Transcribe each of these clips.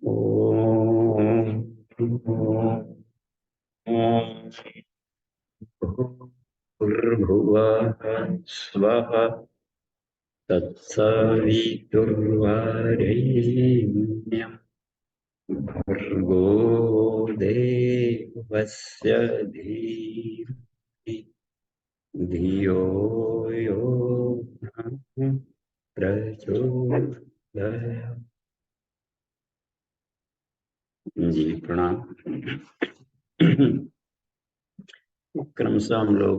ओम भूर्भुवः स्वः तत्सवितुर्वरेण्यं भर्गो देवस्य धीमहि धियो यो नः प्रचोदयात्। जी प्रणाम। क्रमशः हम लोग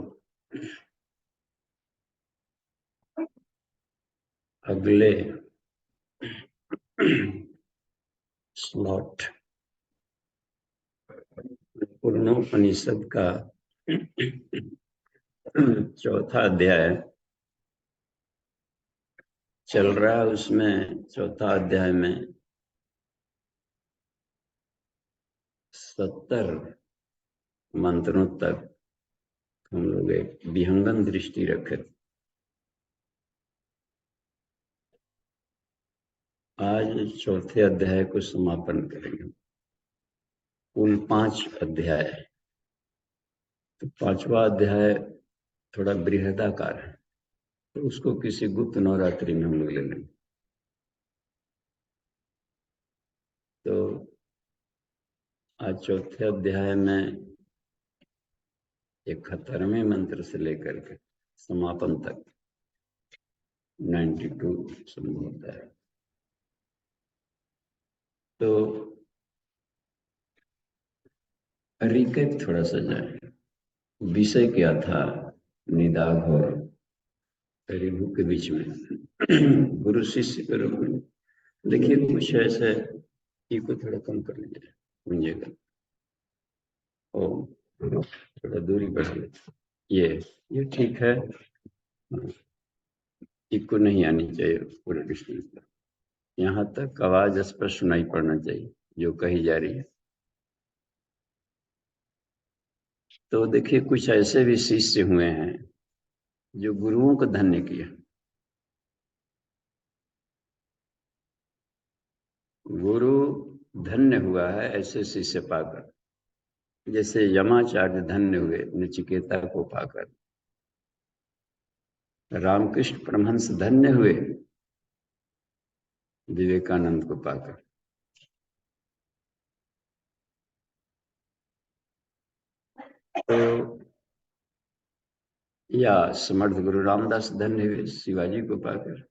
अगले स्लॉट पूर्णोपनिषद का चौथा अध्याय चल रहा है। उसमें चौथा अध्याय में 70 मंत्रों तक हम लोग एक विहंगम दृष्टि रखे। आज चौथे अध्याय को समापन करेंगे। कुल 5 अध्याय, तो 5वां अध्याय थोड़ा बृहदाकार है, तो उसको किसी गुप्त नवरात्रि में हम लोग ले लेंगे। तो आज चौथे अध्याय में 71वें मंत्र से लेकर के समापन तक 92 शुरू होता है। तो रिकैप थोड़ा सा जाए। विषय क्या था? निदाघ और रिभु के बीच में गुरु शिष्य के रूप में। देखिए कुछ ऐसे, को थोड़ा कम कर लीजिए, मुझेगा ओ थोड़ा दूरी बढ़ गई। ये ठीक है। इको नहीं आनी चाहिए पूरे डिस्टेंस पर। यहाँ तक आवाज स्पष्ट सुनाई पड़ना चाहिए जो कही जा रही है। तो देखिए कुछ ऐसे भी शिष्य हुए हैं जो गुरुओं को धन्य किया। गुरु धन्य हुआ है ऐसे शिष्य पाकर, जैसे यमाचार्य धन्य हुए नचिकेता को पाकर, रामकृष्ण परमहंस धन्य हुए विवेकानंद को पाकर, तो या समर्थ गुरु रामदास धन्य हुए शिवाजी को पाकर।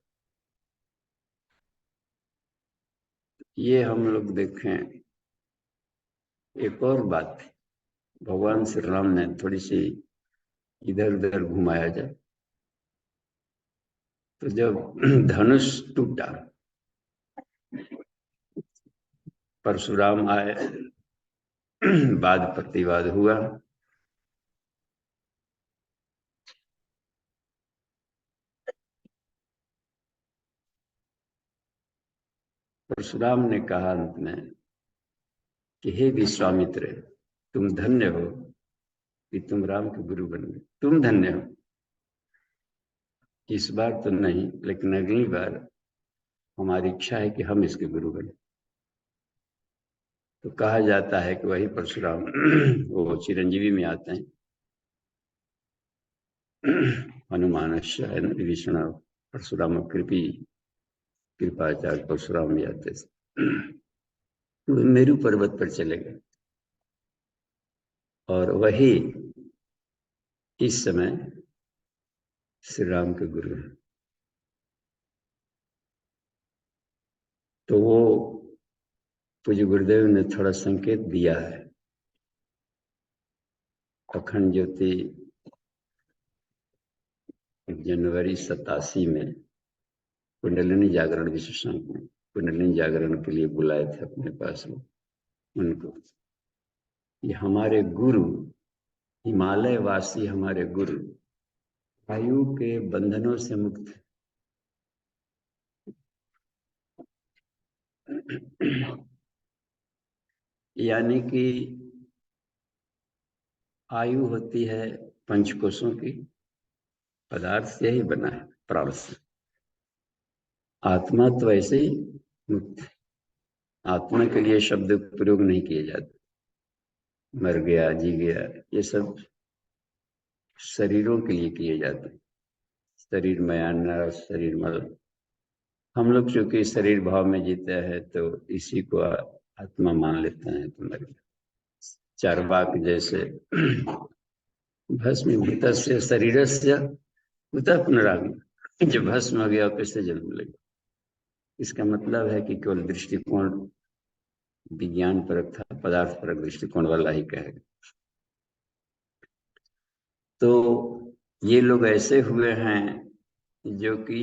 ये हम लोग देखें। एक और बात थी, भगवान श्री राम ने थोड़ी सी इधर उधर घुमाया जाए। तो जब धनुष टूटा, परशुराम आए, वाद प्रतिवाद हुआ। परशुराम ने कहा अंत में कि हे विश्वामित्र, तुम धन्य हो कि तुम राम के गुरु बन गए। तुम धन्य हो। इस बार तो नहीं, लेकिन अगली बार हमारी इच्छा है कि हम इसके गुरु बने। तो कहा जाता है कि वही परशुराम वो चिरंजीवी में आते हैं। हनुमानश्च विष्णु परशुराम कृपाचार्य परशुराम भी आते थे। तो मेरू पर्वत पर चले गए और वही इस समय श्री राम के गुरु हैं। तो वो पूज्य गुरुदेव ने थोड़ा संकेत दिया है। अखंड ज्योति जनवरी 87 में कुंडलिनी जागरण विशेषण में कुंडलिनी जागरण के लिए बुलाए थे अपने पास में उनको। ये हमारे गुरु, हिमालय वासी हमारे गुरु आयु के बंधनों से मुक्त। यानी कि आयु होती है पंचकोशों की, पदार्थ से ही बना है, प्राण से। आत्मा तो ऐसे ही मुक्त है। आत्मा के लिए शब्द प्रयोग नहीं किए जाते। मर गया, जी गया, ये सब शरीरों के लिए किए जाते हैं। शरीर में आना, शरीर मर। हम लोग चूंकि शरीर भाव में जीते हैं तो इसी को आत्मा मान लेते हैं। तो मर गया। चार्वाक जैसे भस्म भूतस्य शरीरस्य कुतः पुनरागमनम्, जब भस्म हो गया कैसे जन्म लेगा। इसका मतलब है कि केवल दृष्टिकोण विज्ञान परक था, पदार्थ परक दृष्टिकोण वाला ही कहेगा। तो ये लोग ऐसे हुए हैं जो कि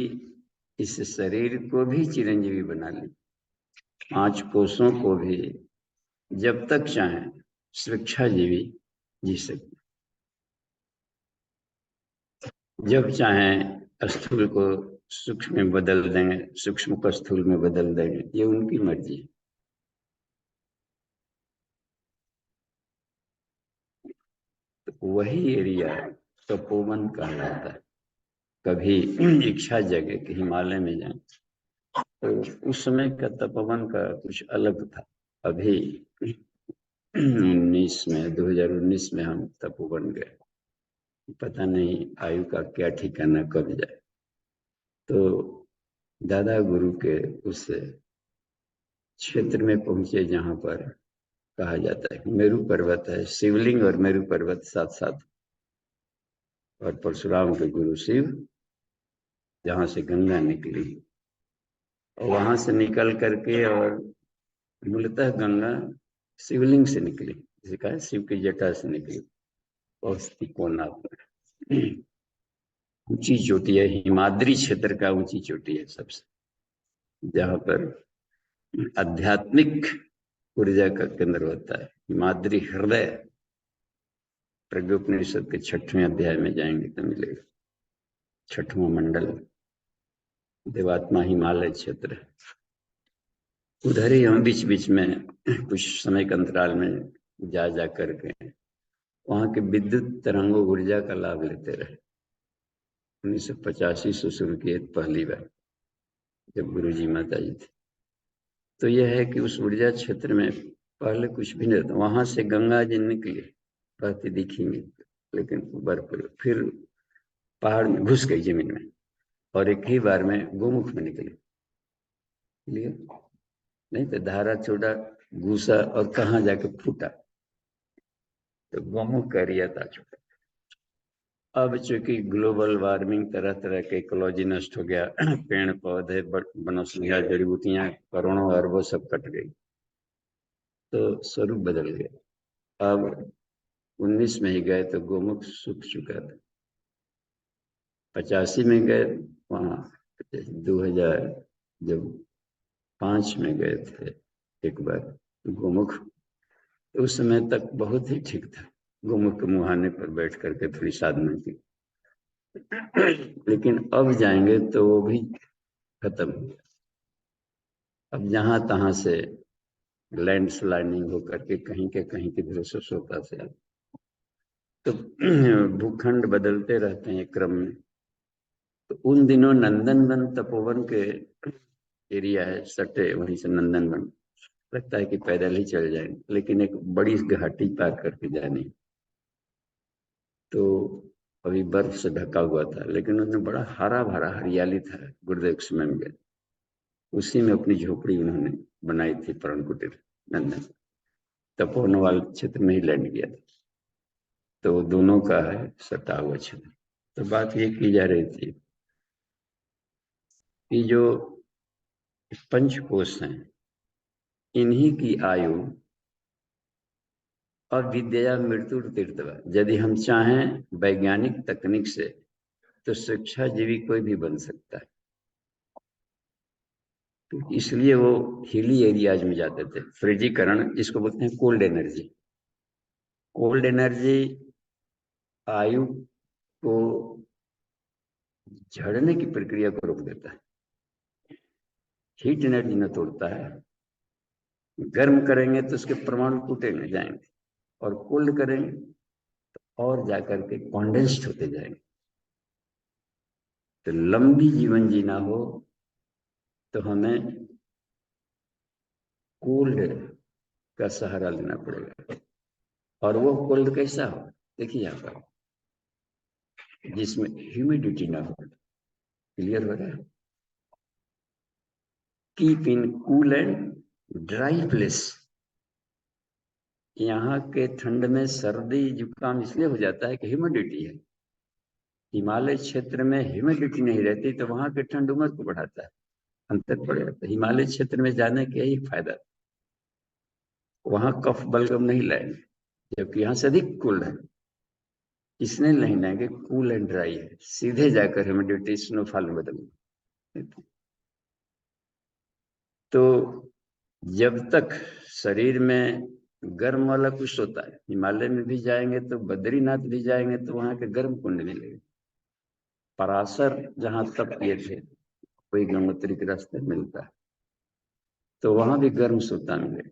इस शरीर को भी चिरंजीवी बना ली, 5 कोषों को भी जब तक चाहें स्वेच्छाजीवी जी सकते। जब चाहें स्थूल को सूक्ष्म में बदल देंगे, सूक्ष्म को स्थूल में बदल देंगे, ये उनकी मर्जी है। तो वही एरिया तपोवन कहलाता है। कभी इच्छा जगे कि हिमालय में जाए, तो उस समय का तपोवन का कुछ अलग था। अभी 2019 में हम तपोवन गए। पता नहीं आयु का क्या ठिकाना कब जाए। तो दादा गुरु के उस क्षेत्र में पहुंचे जहां पर कहा जाता है मेरू पर्वत है, शिवलिंग और मेरू पर्वत साथ साथ, और परशुराम के गुरु शिव, जहां से गंगा निकली, और वहां से निकल करके, और मूलतः गंगा शिवलिंग से निकली, जिसे कहा शिव की जटा से निकली। और कोणार्क में ऊंची चोटी है, हिमाद्री क्षेत्र का ऊंची चोटी है सबसे, जहां पर आध्यात्मिक ऊर्जा का केंद्र होता है। हिमाद्री हृदय, प्रज्ञोपनिषद के 6वें अध्याय में जाएंगे तो मिलेगा। 6वां मंडल देवात्मा हिमालय क्षेत्र है। उधर ही हम बीच बीच में कुछ समय के अंतराल में जा जा करके वहां के विद्युत तरंगों ऊर्जा का लाभ लेते रहे। 1985 से शुरू किए पहली बार, जब गुरु जी माता जी थे। तो यह है कि उस ऊर्जा क्षेत्र में पहले कुछ भी नहीं था। वहां से गंगा जी निकली, बहती दिखेंगी, लेकिन बर्फ फिर पहाड़ में घुस गई जमीन में, और एक ही बार में गोमुख में निकली। लिए नहीं तो धारा छोड़ा, घुसा और कहाँ जाके फूटा। तो गोमुख का एरिया था छोटा। अब चूंकि ग्लोबल वार्मिंग, तरह तरह के इकोलॉजी नष्ट हो गया, पेड़ पौधे, वनस्पतियां, जड़ी बूटियां, करोड़ों अरबों सब कट गई, तो स्वरूप बदल गया। अब 19 में ही गए तो गोमुख सूख चुका था। 85 में गए वहाँ, 2000 जब 5 में गए थे एक बार गोमुख, तो उस समय तक बहुत ही ठीक था। गोमुख के मुहाने पर बैठ करके थोड़ी साधना की। लेकिन अब जाएंगे तो वो भी खत्म हो गया। अब जहां तहां से लैंडस्लाइडिंग होकर के कहीं के कहीं की दृश्य होता से, तो भूखंड बदलते रहते हैं क्रम में। तो उन दिनों नंदनवन तपोवन के एरिया है सटे, वहीं से नंदनवन लगता है कि पैदल ही चल जाएंगे, लेकिन एक बड़ी घाटी पार करके जानी। तो अभी बर्फ से ढका हुआ था, लेकिन उसमें बड़ा हरा भरा हरियाली था। गुरुदेव के समय में गए, उसी में अपनी झोपड़ी उन्होंने बनाई थी, परण कुटीर नंदन। तपोवन वाले क्षेत्र में ही लैंड किया था। तो दोनों का है सटा हुआ क्षेत्र। तो बात ये की जा रही थी कि जो पंचकोश हैं, इन्हीं की आयु अविद्या मृत्यु तीर्थवा। यदि हम चाहें वैज्ञानिक तकनीक से, तो शिक्षाजीवी कोई भी बन सकता है। तो इसलिए वो हिली एरियाज में जाते थे। फ्रिजीकरण जिसको बोलते हैं, कोल्ड एनर्जी। कोल्ड एनर्जी आयु को झड़ने की प्रक्रिया को रोक देता है। हीट एनर्जी न तोड़ता है। गर्म करेंगे तो उसके परमाणु टूटेंगे जाएंगे, और कोल्ड करेंगे और जाकर के कॉन्डेंस्ड होते जाएंगे। तो लंबी जीवन जीना हो तो हमें कोल्ड का सहारा लेना पड़ेगा। और वो कोल्ड कैसा हो, देखिए यहाँ पर, जिसमें ह्यूमिडिटी ना हो। क्लियर हो रहा है? Keep in cool and dry place. यहाँ के ठंड में सर्दी जुकाम इसलिए हो जाता है कि ह्यूमिडिटी है। हिमालय क्षेत्र में ह्यूमिडिटी नहीं रहती तो वहां के ठंड उम्र को बढ़ाता है, अंतर पड़ जाता है। हिमालय क्षेत्र में जाने का यही फायदा, वहां कफ बलगम नहीं लाएंगे, जबकि यहाँ से अधिक कूल है, इसने नहीं लाएंगे, कूल एंड ड्राई है, सीधे जाकर ह्यूमिडिटी स्नोफॉल में बदल। तो जब तक शरीर में गर्म वाला कुछ होता है, हिमालय में भी जाएंगे तो बद्रीनाथ भी जाएंगे तो वहां के गर्म कुंड मिलेंगे। पराशर जहां तप किए थे कोई गंगोत्री के रास्ते मिलता है, तो वहां भी गर्म सोता मिलेगा।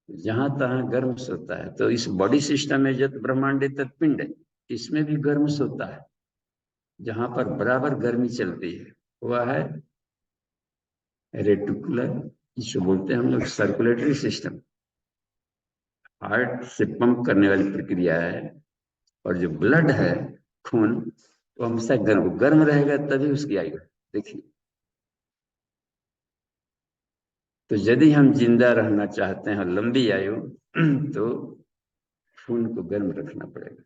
जहां तहां गर्म सोता है, तो इस बॉडी सिस्टम में जब ब्रह्मांड तत्पिंड है, इसमें भी गर्म सोता है। जहां पर बराबर गर्मी चलती है वह है रेटिकुलर, जिसको बोलते हैं हम लोग सर्कुलेटरी सिस्टम, हार्ट से पंप करने वाली प्रक्रिया है। और जो ब्लड है, खून, वो हमेशा गर्म गर्म रहेगा तभी उसकी आयु। देखिए, तो यदि हम जिंदा रहना चाहते हैं और लंबी आयु तो खून को गर्म रखना पड़ेगा।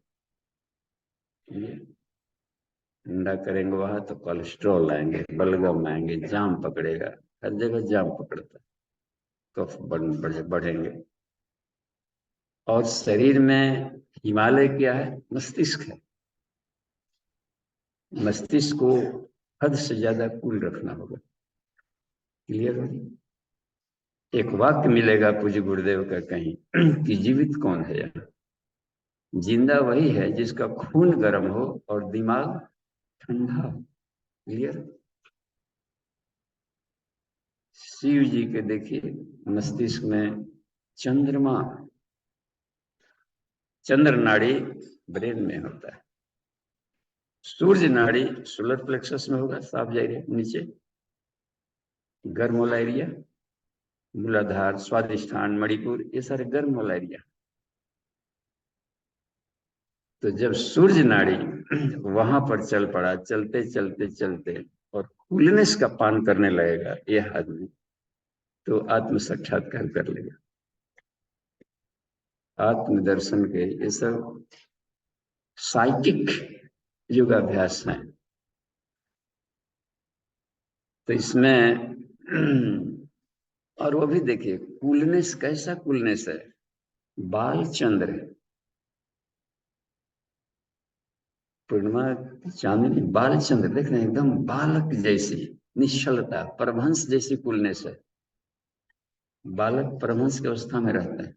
ठंडा करेंगे वहां तो कोलेस्ट्रॉल आएंगे, बलगम आएंगे, जाम पकड़ेगा, हर जगह जाम पकड़ता है, कफ बढ़ेंगे। और शरीर में हिमालय क्या है, मस्तिष्क है। मस्तिष्क को हद से ज्यादा कूल रखना होगा। क्लियर हो? एक वाक्य मिलेगा पूज्य गुरुदेव का कहीं कि जीवित कौन है यहाँ, जिंदा वही है जिसका खून गर्म हो और दिमाग ठंडा हो। क्लियर? शिव जी के देखिए मस्तिष्क में चंद्रमा, चंद्र नाड़ी ब्रेन में होता है, सूर्य नाड़ी सोलर प्लेक्सस में होगा, साफ जाहिर है नीचे, गर्म वाला एरिया, मूलाधार, स्वादिष्ठान, मणिपुर, ये सारे गर्म वाला एरिया। तो जब सूर्य नाड़ी वहां पर चल पड़ा, चलते चलते चलते और कूलनेस का पान करने लगेगा यह आदमी, तो आत्म साक्षात्कार कर लेगा। आत्म दर्शन के ये सब साइकिक योगाभ्यास है। तो इसमें और वो भी देखिए कूलनेस, कैसा कूलनेस है, बाल चंद्र, पूर्णिमा चांदनी बाल चंद्र देख रहे हैं, एकदम बालक जैसी निश्चलता, परमहंस जैसी कूलनेस है। बालक परमहंस की अवस्था में रहता है।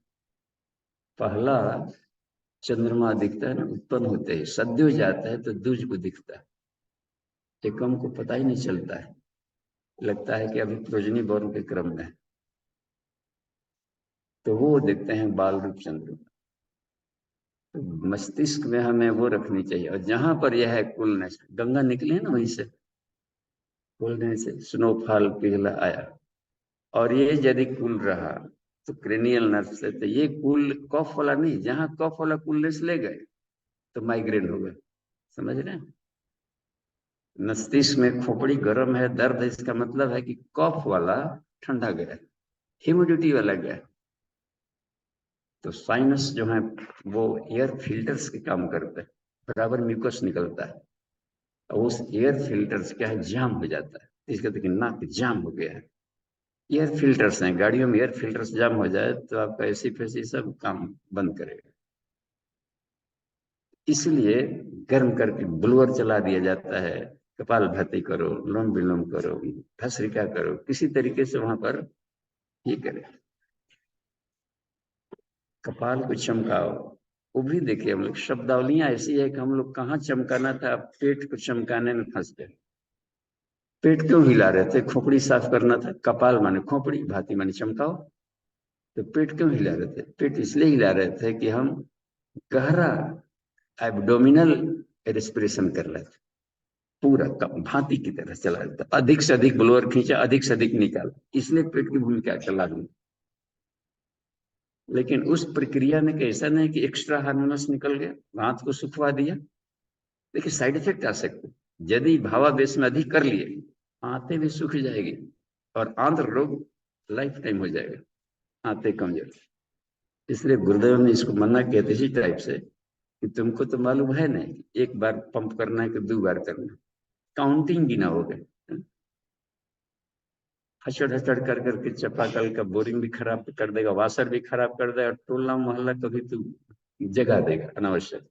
पहला चंद्रमा दिखता है ना, उत्पन्न होते ही सद्य हो जाता है तो दूज को दिखता है, एकम को पता ही नहीं चलता है, लगता है कि अभी प्रोजनी बॉर्न के क्रम में है। तो वो देखते हैं बाल रूप चंद्रमा। तो मस्तिष्क में हमें वो रखनी चाहिए। और जहां पर यह है कूलनेस, गंगा निकली है ना वहीं से, कूलनेस से स्नोफॉल पिघला आया, और ये यदि कूल रहा तो क्रेनियल नर्व से, तो ये कूल कफ वाला नहीं, जहां कफ वाला कूलनेस ले गए तो माइग्रेन होगा। समझ रहे हैं? मस्तिष्क में खोपड़ी गर्म है, दर्द है, इसका मतलब है कि कफ वाला ठंडा गया, ह्यूमिडिटी वाला गया। तो साइनस जो है वो एयर फिल्टर्स के काम करते हैं, बराबर म्यूकस निकलता है, और उस एयर फिल्टर्स क्या है, जाम हो जाता है, इसका देखिए नाक जाम हो गया है। एयर फिल्टर्स हैं, गाड़ियों में एयर फिल्टर्स जाम हो जाए तो आपका एसी फैसी सब काम बंद करेगा। इसलिए गर्म करके ब्लोअर चला दिया जाता है, कपाल भाती करो, लोम विलोम करो, भस्त्रिका करो, किसी तरीके से वहां पर ये करे, कपाल को चमकाओ। वो भी देखिए हम लोग शब्दावलियां ऐसी है कि हम लोग कहाँ चमकाना था, पेट को चमकाने में फंस गए। पेट क्यों हिला रहे थे, खोपड़ी साफ करना था, कपाल माने खोपड़ी, भाती माने चमकाओ। तो पेट क्यों हिला रहे थे, पेट इसलिए हिला रहे थे कि हम गहरा एब्डोमिनल रेस्पिरेशन कर रहे थे, पूरा भांति की तरह चला जाता, अधिक से अधिक ब्लोअर खींचा, अधिक से अधिक निकाला, इसलिए पेट की भूमिका चला गई। लेकिन उस प्रक्रिया में कैसा नहीं कि एक्स्ट्रा हार्मोनस निकल गया, आंत को सुखवा दिया। देखिए साइड इफेक्ट आ सकते, यदि भावावेश में अधिक कर लिए आंतें भी सूख जाएगी और आंत्र रोग लाइफ टाइम हो जाएगा, आंतें कमजोर। इसलिए गुरुदेव ने इसको मना किया था इसी टाइप से कि तुमको तो मालूम है नहीं एक बार पंप करना है कि 2 बार करना, काउंटिंग गिना हो गए। हचड़ हचड़ कर करके चापाकल का बोरिंग भी खराब कर देगा, वाशर भी खराब कर देगा, टोला मोहल्ला कभी तो जगा देगा अनावश्यक।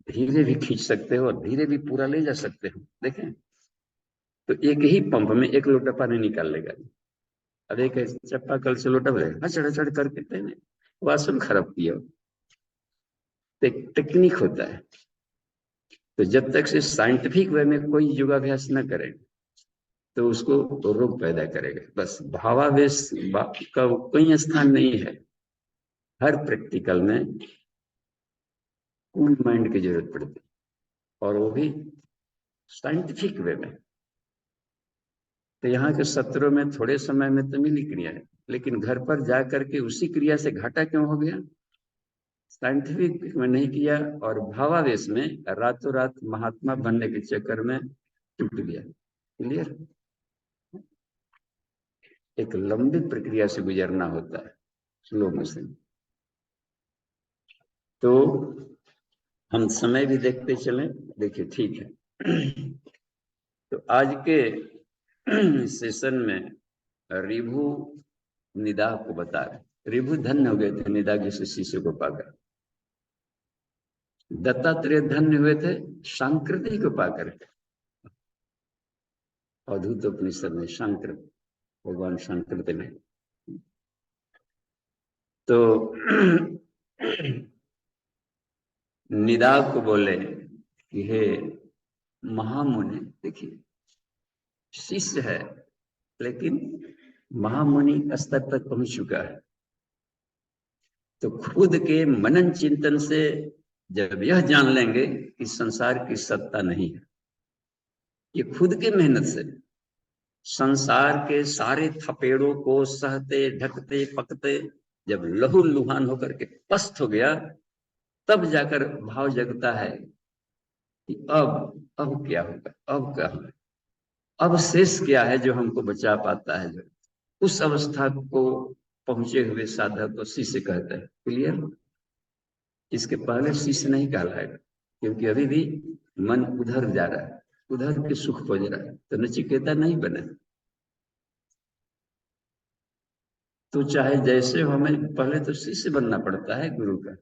धीरे भी खींच सकते हो और धीरे भी पूरा ले जा सकते हो। देखें तो एक ही पंप में 1 लोटा पानी निकाल लेगा। अब एक चापाकल से लोटा भरेगा, हचड़ हचड़ करके वाशर खराब किया। टेक्निक होता है। तो जब तक से साइंटिफिक वे में कोई योगाभ्यास न करे तो उसको रोग पैदा करेगा। बस भावावेश का कोई स्थान नहीं है। हर प्रैक्टिकल में कूल माइंड की जरूरत पड़ती है और वो भी साइंटिफिक वे में। तो यहाँ के सत्रों में थोड़े समय में तो मिली क्रिया है, लेकिन घर पर जाकर के उसी क्रिया से घाटा क्यों हो गया? साइंटिफिक में नहीं किया और भावावेश में रातों रात महात्मा बनने के चक्कर में टूट गया। क्लियर? एक लंबी प्रक्रिया से गुजरना होता है, स्लो मोशन। तो हम समय भी देखते चलें। देखिए ठीक है। तो आज के सेशन में रिभु निदा को बता रहे। रिभु धन्य हो गए थे निदा जैसे शिष्य को पाकर। दत्तात्रेय धन्य हुए थे शांकृति को पाकर। अद्भुत उपनिषद में शांकृत, भगवान शांकृत ने। तो निदा को बोले कि हे महामुनि, देखिए शिष्य है लेकिन महामुनि स्तर तक पहुंच चुका है। तो खुद के मनन चिंतन से जब यह जान लेंगे कि संसार की सत्ता नहीं है, ये खुद के मेहनत से संसार के सारे थपेड़ों को सहते ढकते पकते जब लहू लुहान होकर के पस्त हो गया, तब जाकर भाव जगता है कि अब क्या होगा, अब क्या होगा, अब शेष क्या है जो हमको बचा पाता है। जो उस अवस्था को पहुंचे हुए साधक को शिष्य कहते हैं। क्लियर? इसके पहले शिष्य नहीं कहलाएगा, क्योंकि अभी भी मन उधर जा रहा है, उधर के सुख खोज रहा है, तो नचिकेता नहीं बने। तो चाहे जैसे हो, हमें पहले तो शिष्य बनना पड़ता है गुरु का।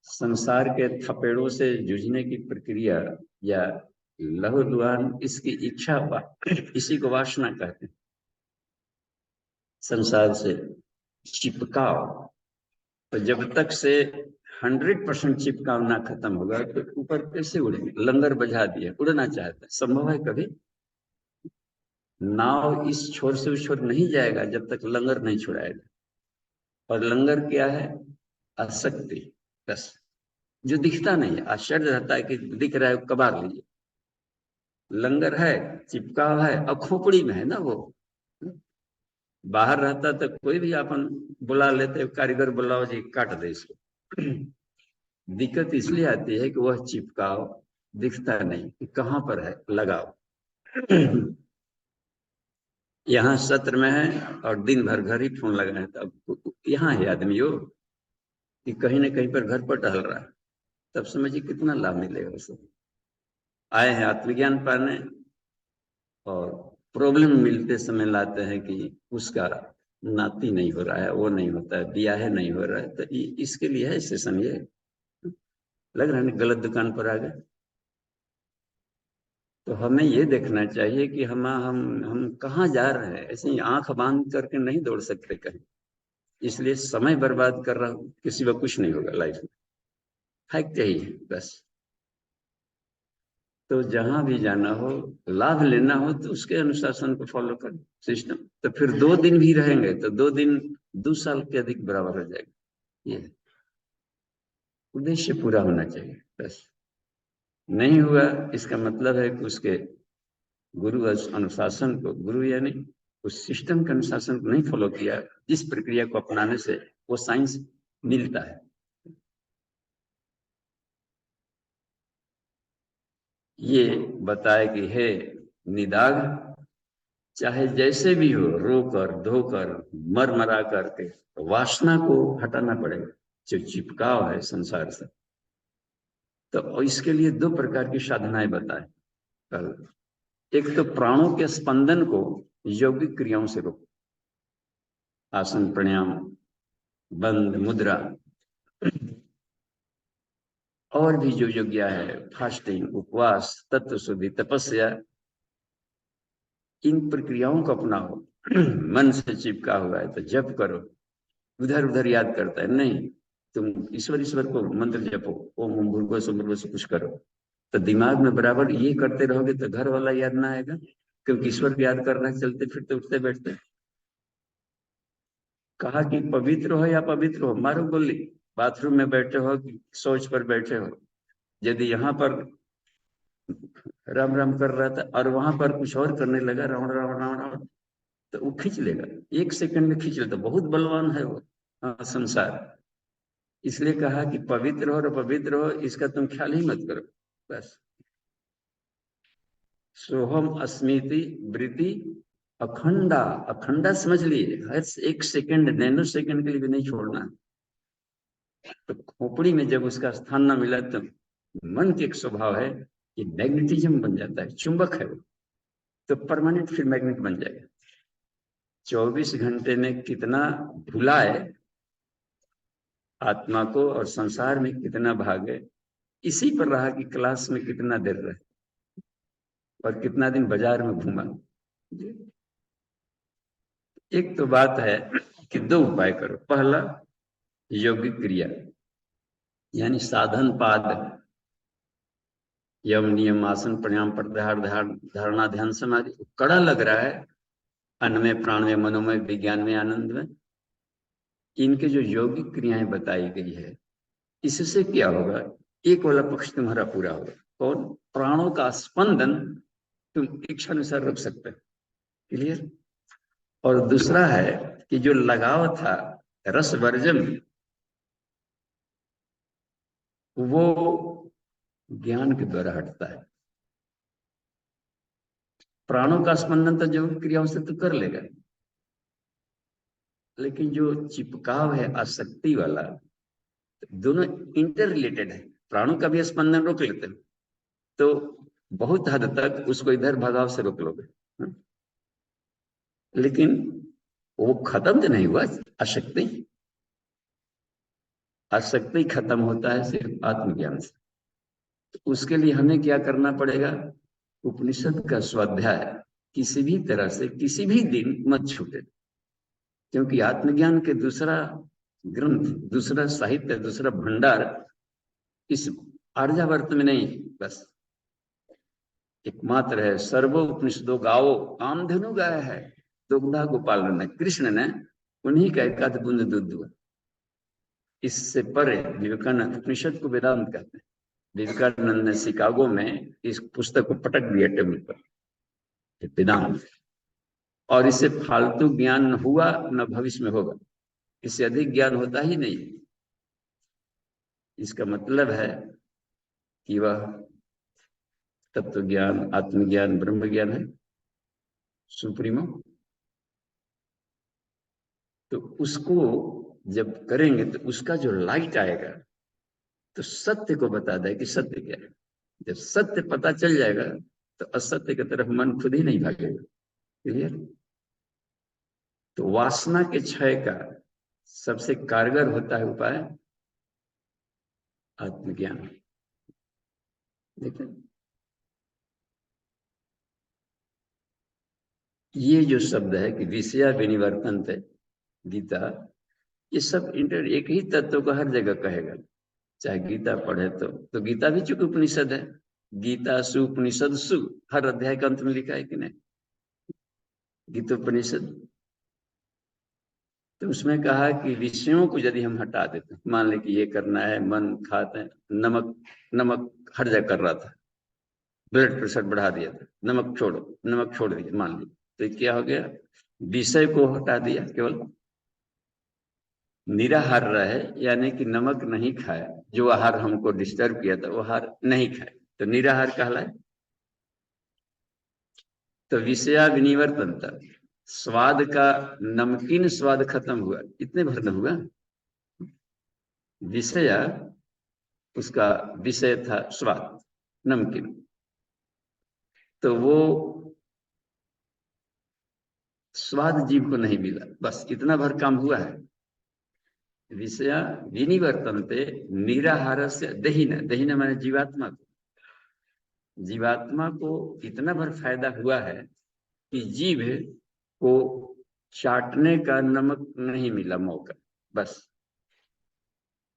संसार के थपेड़ों से जूझने की प्रक्रिया या लहूलुहान, इसकी इच्छा, इसी को वासना कहते हैं। संसार से चिपकाव, तो जब तक से 100% चिपकाव ना खत्म होगा तो ऊपर कैसे उड़ेंगे? लंगर बजा दिया, उड़ना चाहता है, संभव है कभी? नाव इस छोर से उस छोर नहीं जाएगा जब तक लंगर नहीं छुड़ाएगा। और लंगर क्या है? आसक्ति, बस, जो दिखता नहीं है। आश्चर्य रहता है कि दिख रहा है, कबार लीजिए। लंगर है, चिपकाव है, और खोपड़ी में है ना वो। बाहर रहता तो कोई भी अपन बुला लेते, कारीगर बुलाओ जी काट दे इसको। दिक्कत इसलिए आती है कि वह चिपकाव दिखता नहीं कि कहाँ पर है, लगाओ। यहाँ सत्र में है और दिन भर घर ही फोन लगाए, तब यहाँ है आदमी हो कि कहीं ना कहीं पर घर पर टहल रहा है, तब समझिए कितना लाभ मिलेगा उसे। आए हैं आत्मज्ञान पाने और प्रॉब्लम मिलते समय लाते हैं कि उसका नाती नहीं हो रहा है, वो नहीं होता है, ब्याह है नहीं हो रहा है। तो इसके लिए है सेशन। ये लग रहा है गलत दुकान पर आ गए। तो हमें ये देखना चाहिए कि हम कहाँ जा रहे हैं। ऐसे ही आंख बांध करके नहीं दौड़ सकते कहीं, इसलिए समय बर्बाद कर रहा हूँ, किसी का कुछ नहीं होगा लाइफ में। फैक्ट यही है बस। तो जहां भी जाना हो, लाभ लेना हो, तो उसके अनुशासन को फॉलो कर सिस्टम। तो फिर 2 दिन भी रहेंगे तो 2 दिन 2 साल के अधिक बराबर हो जाएगा। ये उद्देश्य पूरा होना चाहिए बस। नहीं हुआ, इसका मतलब है कि उसके गुरु अनुशासन को, गुरु यानी उस सिस्टम के अनुशासन को नहीं फॉलो किया, जिस प्रक्रिया को अपनाने से वो साइंस मिलता है। ये बताए कि हे निदाग, चाहे जैसे भी हो, रोकर धोकर मर मरा करके वासना को हटाना पड़ेगा, जो चिपकाव है संसार से। तो इसके लिए दो प्रकार की साधनाएं बताए कल। एक तो प्राणों के स्पंदन को यौगिक क्रियाओं से रोको, आसन प्राणायाम, बंद मुद्रा, और भी जो यज्ञ है, फास्टिंग, उपवास, तत्व शुद्धि, तपस्या, इन प्रक्रियाओं को अपनाओ। मन से चिपका हुआ है तो जप करो, उधर उधर याद करता है नहीं, तुम ईश्वर ईश्वर को मंत्र जपो, ओम ओम भूर्भुवः स्वः भूर्भुवः से कुछ करो, तो दिमाग में बराबर ये करते रहोगे तो घर वाला याद ना आएगा, क्योंकि ईश्वर को याद करना है, चलते फिरते उठते बैठते। कहा कि पवित्र हो या पवित्र हो, मारो गोली। बाथरूम में बैठे हो कि शौच पर बैठे हो, यदि यहाँ पर राम राम कर रहा था और वहां पर कुछ और करने लगा, रावण रावण रावण रावण, तो वो खींच लेगा, 1 सेकंड में खींच लेता, बहुत बलवान है वो। हाँ, संसार। इसलिए कहा कि पवित्र हो और पवित्र हो, इसका तुम ख्याल ही मत करो, बस। सोहम अस्मिति वृत्ति अखंडा, अखंडा समझ लिए, हर 1 सेकंड, नैनो सेकंड के लिए भी नहीं छोड़ना। तो खोपड़ी में जब उसका स्थान ना मिला तो मन के एक स्वभाव है कि मैग्नेटिज्म बन जाता है, चुंबक है वो, तो परमानेंट फिर मैग्नेट बन जाएगा। 24 घंटे में कितना भुलाए आत्मा को और संसार में कितना भागे, इसी पर रहा कि क्लास में कितना देर रहे और कितना दिन बाजार में घूमा। एक तो बात है कि 2 उपाय करो। पहला, यौगिक क्रिया यानी साधन पाद, यम नियम आसन प्राणायाम प्रत्याहार धारणा ध्यान समाधि, कड़ा लग रहा है अन्नमय प्राणमय मनोमय विज्ञान में आनंद में, इनके जो यौगिक क्रियाएं बताई गई है, इससे क्या होगा, एक वाला पक्ष तुम्हारा पूरा होगा। कौन? प्राणों का स्पंदन तुम इच्छा अनुसार रख सकते हो, क्लियर। और दूसरा है कि जो लगाव था रस वर्जन, वो ज्ञान के द्वारा हटता है। प्राणों का स्पंदन तो जो क्रियाओं से तो कर लेगा, लेकिन जो चिपकाव है आसक्ति वाला, दोनों इंटर रिलेटेड है। प्राणों का भी स्पंदन रोक लेते हैं तो बहुत हद तक उसको इधर भगाव से रोक लोगे, लेकिन वो खत्म तो नहीं हुआ। आसक्ति, आसक्ति खत्म होता है सिर्फ आत्मज्ञान से। तो उसके लिए हमें क्या करना पड़ेगा? उपनिषद का स्वाध्याय किसी भी तरह से किसी भी दिन मत छूटे, क्योंकि आत्मज्ञान के दूसरा ग्रंथ, दूसरा साहित्य, दूसरा भंडार इस आर्यावर्त में नहीं, बस एकमात्र है। सर्वो उपनिषदों गाओ, कामधेनु गाया है दुग्धा गोपाल ने, कृष्ण ने उन्हीं का एकाध बूंद दूध दुआ। इससे परे विवेकानंद, उपनिषद को वेदांत कहते हैं, विवेकानंद ने शिकागो में इस पुस्तक को पटक दिया टेबल पर, वेदांत। और इससे फालतू ज्ञान हुआ न भविष्य में होगा, इससे अधिक ज्ञान होता ही नहीं। इसका मतलब है कि वह तत्व ज्ञान, आत्मज्ञान, ब्रह्म ज्ञान है सुप्रीमो। तो उसको जब करेंगे तो उसका जो लाइट आएगा तो सत्य को बता दे कि सत्य क्या है। जब सत्य पता चल जाएगा तो असत्य की तरफ मन खुद ही नहीं भागेगा, क्लियर। तो वासना के क्षय का सबसे कारगर होता है उपाय आत्मज्ञान। देखिए, ये जो शब्द है कि विषया विनिवर्तन थे गीता, ये सब इंटर एक ही तत्व को हर जगह कहेगा। चाहे गीता पढ़े तो गीता भी चूंकि उपनिषद है, गीता सुपनिषद सु, हर अध्याय के अंत में लिखा है कि नहीं, गीतोपनिषद। तो उसमें कहा कि विषयों को यदि हम हटा देते हैं, मान ले कि ये करना है, मन खाते हैं, नमक, नमक हर्जा कर रहा था, ब्लड प्रेशर बढ़ा दिया था, नमक छोड़ो, नमक छोड़ दिया मान ली, तो ये क्या हो गया, विषय को हटा दिया, केवल निराहार रहे, यानी कि नमक नहीं खाया, जो आहार हमको डिस्टर्ब किया था वो आहार नहीं खाए, तो निराहार कहलाए। तो विषया विनिवर्तनता, स्वाद का नमकीन स्वाद खत्म हुआ, इतने भर न हुआ। विषया, उसका विषय था स्वाद, नमकीन, तो वो स्वाद जीव को नहीं मिला, बस इतना भर काम हुआ है। विषया विनिवर्तनते निराहार से दहीन, दहीन माने जीवात्मा को, जीवात्मा को इतना भर फायदा हुआ है कि जीव को चाटने का नमक नहीं मिला मौका, बस।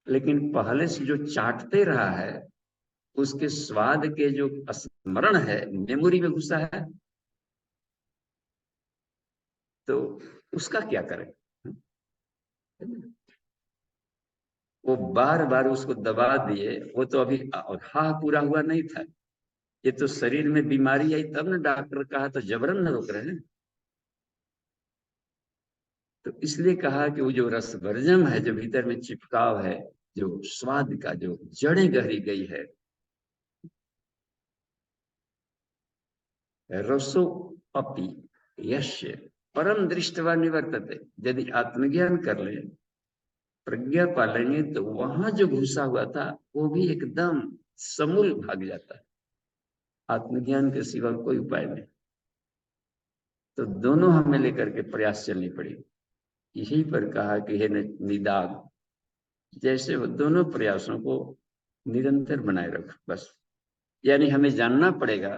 लेकिन पहले से जो चाटते रहा है, उसके स्वाद के जो स्मरण है, मेमोरी में घुसा है, तो उसका क्या करें। वो बार बार उसको दबा दिए, वो तो अभी हा पूरा हुआ नहीं था, ये तो शरीर में बीमारी आई तब न डॉक्टर कहा, तो जबरन न रोक रहे हैं। तो इसलिए कहा कि वो जो रसवर्जम है, जो भीतर में चिपकाव है, जो स्वाद का जो जड़ें गहरी गई है, रसो अपि यश्य परम दृष्टवा निवर्तते, यदि आत्मज्ञान कर ले, प्रज्ञा पालेंगे, तो वहां जो घुसा हुआ था वो भी एकदम समूल भाग जाता है। आत्मज्ञान के सिवा कोई उपाय नहीं। तो दोनों हमें लेकर के प्रयास चलनी पड़ेगी। यही पर कहा कि हे निदाग, जैसे वो दोनों प्रयासों को निरंतर बनाए रखो, बस। यानी हमें जानना पड़ेगा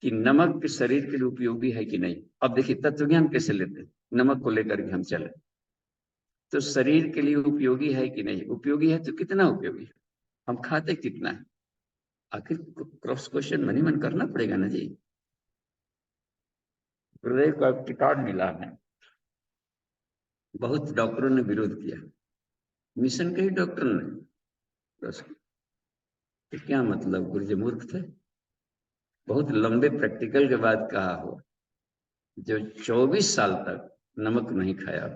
कि नमक शरीर के लिए उपयोगी है कि नहीं। अब देखिए तत्वज्ञान कैसे लेते हैं, नमक को लेकर के हम चले, तो शरीर के लिए उपयोगी है कि नहीं, उपयोगी है तो कितना उपयोगी है, हम खाते कितना है, आखिर क्रॉस क्वेश्चन मन ही मन करना पड़ेगा ना जी। हृदय का टिकट मिला है, बहुत डॉक्टरों ने विरोध किया, मिशन के ही डॉक्टर ने, बस। तो क्या मतलब, गुरुजी मूर्ख थे। बहुत लंबे प्रैक्टिकल के बाद कहा हो, जो 24 साल तक नमक नहीं खाया,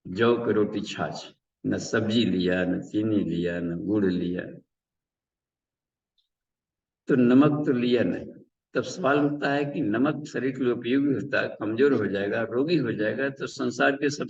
जौ की रोटी छाछ, न सब्जी लिया, न चीनी लिया, न गुड़ लिया, तो नमक तो लिया नहीं। तब सवाल उठता है कि नमक शरीर के लिए उपयोगी होता है, कमजोर हो जाएगा, रोगी हो जाएगा, तो संसार के सब।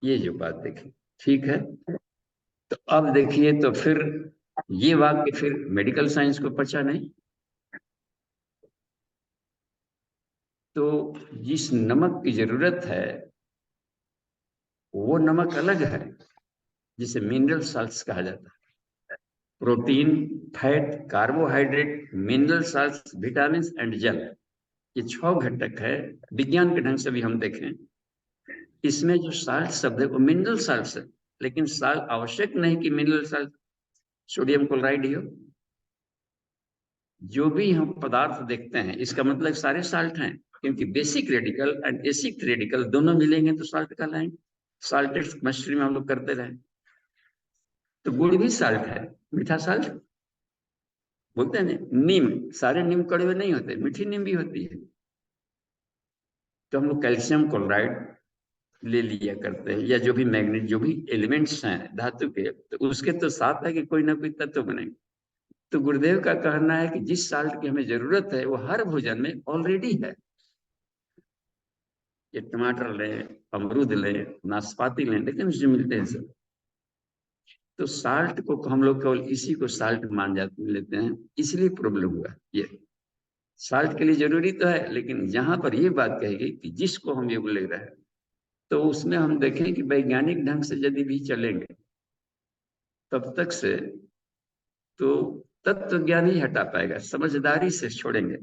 ये जो बात देखिए, ठीक है। तो अब देखिए, तो फिर ये वाक्य फिर मेडिकल साइंस को पचा नहीं। तो जिस नमक की जरूरत है, वो नमक अलग है, जिसे मिनरल साल्ट्स कहा जाता है। Protein, fat, carbohydrate, mineral salts, vitamin and जल, ये 6 घटक है। विज्ञान के ढंग से भी हम देखें, इसमें जो साल्ट शब्द है वो मिनरल साल्ट है, लेकिन साल्ट आवश्यक नहीं कि मिनरल साल्ट सोडियम क्लोराइड ही हो। जो भी हम पदार्थ देखते हैं, इसका मतलब सारे साल्ट हैं, क्योंकि बेसिक रेडिकल एंड एसिक रेडिकल दोनों मिलेंगे तो साल्ट कहलाएंगे। साल्टेड केमिस्ट्री में हम लोग करते रहे। तो गुड़ भी साल्ट है, मीठा साल्ट बोलते हैं ना। नीम, सारे नीम कड़वे नहीं होते, मीठी नीम भी होती है। तो हम लोग कैल्शियम क्लोराइड ले लिया करते हैं, या जो भी मैग्नेट, जो भी एलिमेंट्स हैं धातु के, तो उसके तो साथ है कि कोई ना कोई तत्व बनेंगे। तो गुरुदेव का कहना है कि जिस साल्ट की हमें जरूरत है वो हर भोजन में ऑलरेडी है। ये टमाटर लें, अमरूद लें, नाशपाती लें, लेकिन उसमें मिलते हैं सब। तो साल्ट को हम लोग केवल इसी को साल्ट मान जाते लेते हैं, इसलिए प्रॉब्लम हुआ। ये साल्ट के लिए जरूरी तो है, लेकिन जहां पर ये बात कही गई कि जिसको हम ये ले रहे हैं, तो उसमें हम देखें कि वैज्ञानिक ढंग से यदि भी चलेंगे तब तक से तो तत्व ज्ञान ही हटा पाएगा, समझदारी से छोड़ेंगे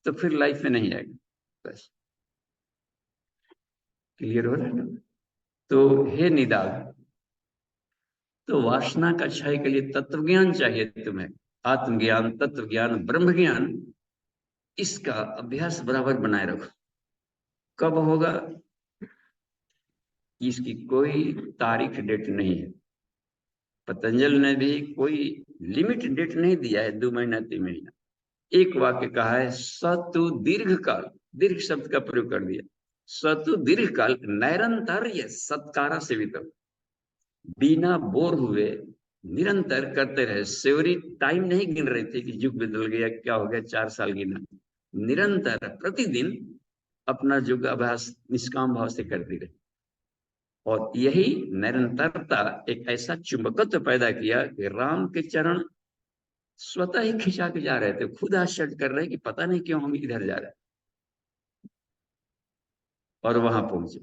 तो फिर लाइफ में नहीं आएगा। बस क्लियर हो रहा है ना? तो हे निदाघ, तो वासना का क्षय के लिए तत्व ज्ञान चाहिए तुम्हें, आत्मज्ञान, तत्व ज्ञान, ब्रह्म ज्ञान, इसका अभ्यास बराबर बनाए रखो। कब होगा इसकी कोई तारीख डेट नहीं है। पतंजलि ने भी कोई लिमिट डेट नहीं दिया है, 2 महीना 3 महीना। एक वाक्य कहा है, सतु दीर्घ काल, दीर्घ शब्द का प्रयोग कर दिया, सतु दीर्घ काल नैरंतर्य सत्कारा सेवित, बिना बोर हुए निरंतर करते रहे। सेवरी टाइम नहीं गिन रही थी कि युग बदल गया, क्या हो गया, 4 साल गिना। निरंतर प्रतिदिन अपना युग अभ्यास निष्काम भाव से करती रही, और यही निरंतरता एक ऐसा चुंबकत्व पैदा किया कि राम के चरण स्वतः ही खिंचा के जा रहे थे। खुद आश्चर्य कर रहे कि पता नहीं क्यों हम इधर जा रहे हैं, और वहां पहुंचे।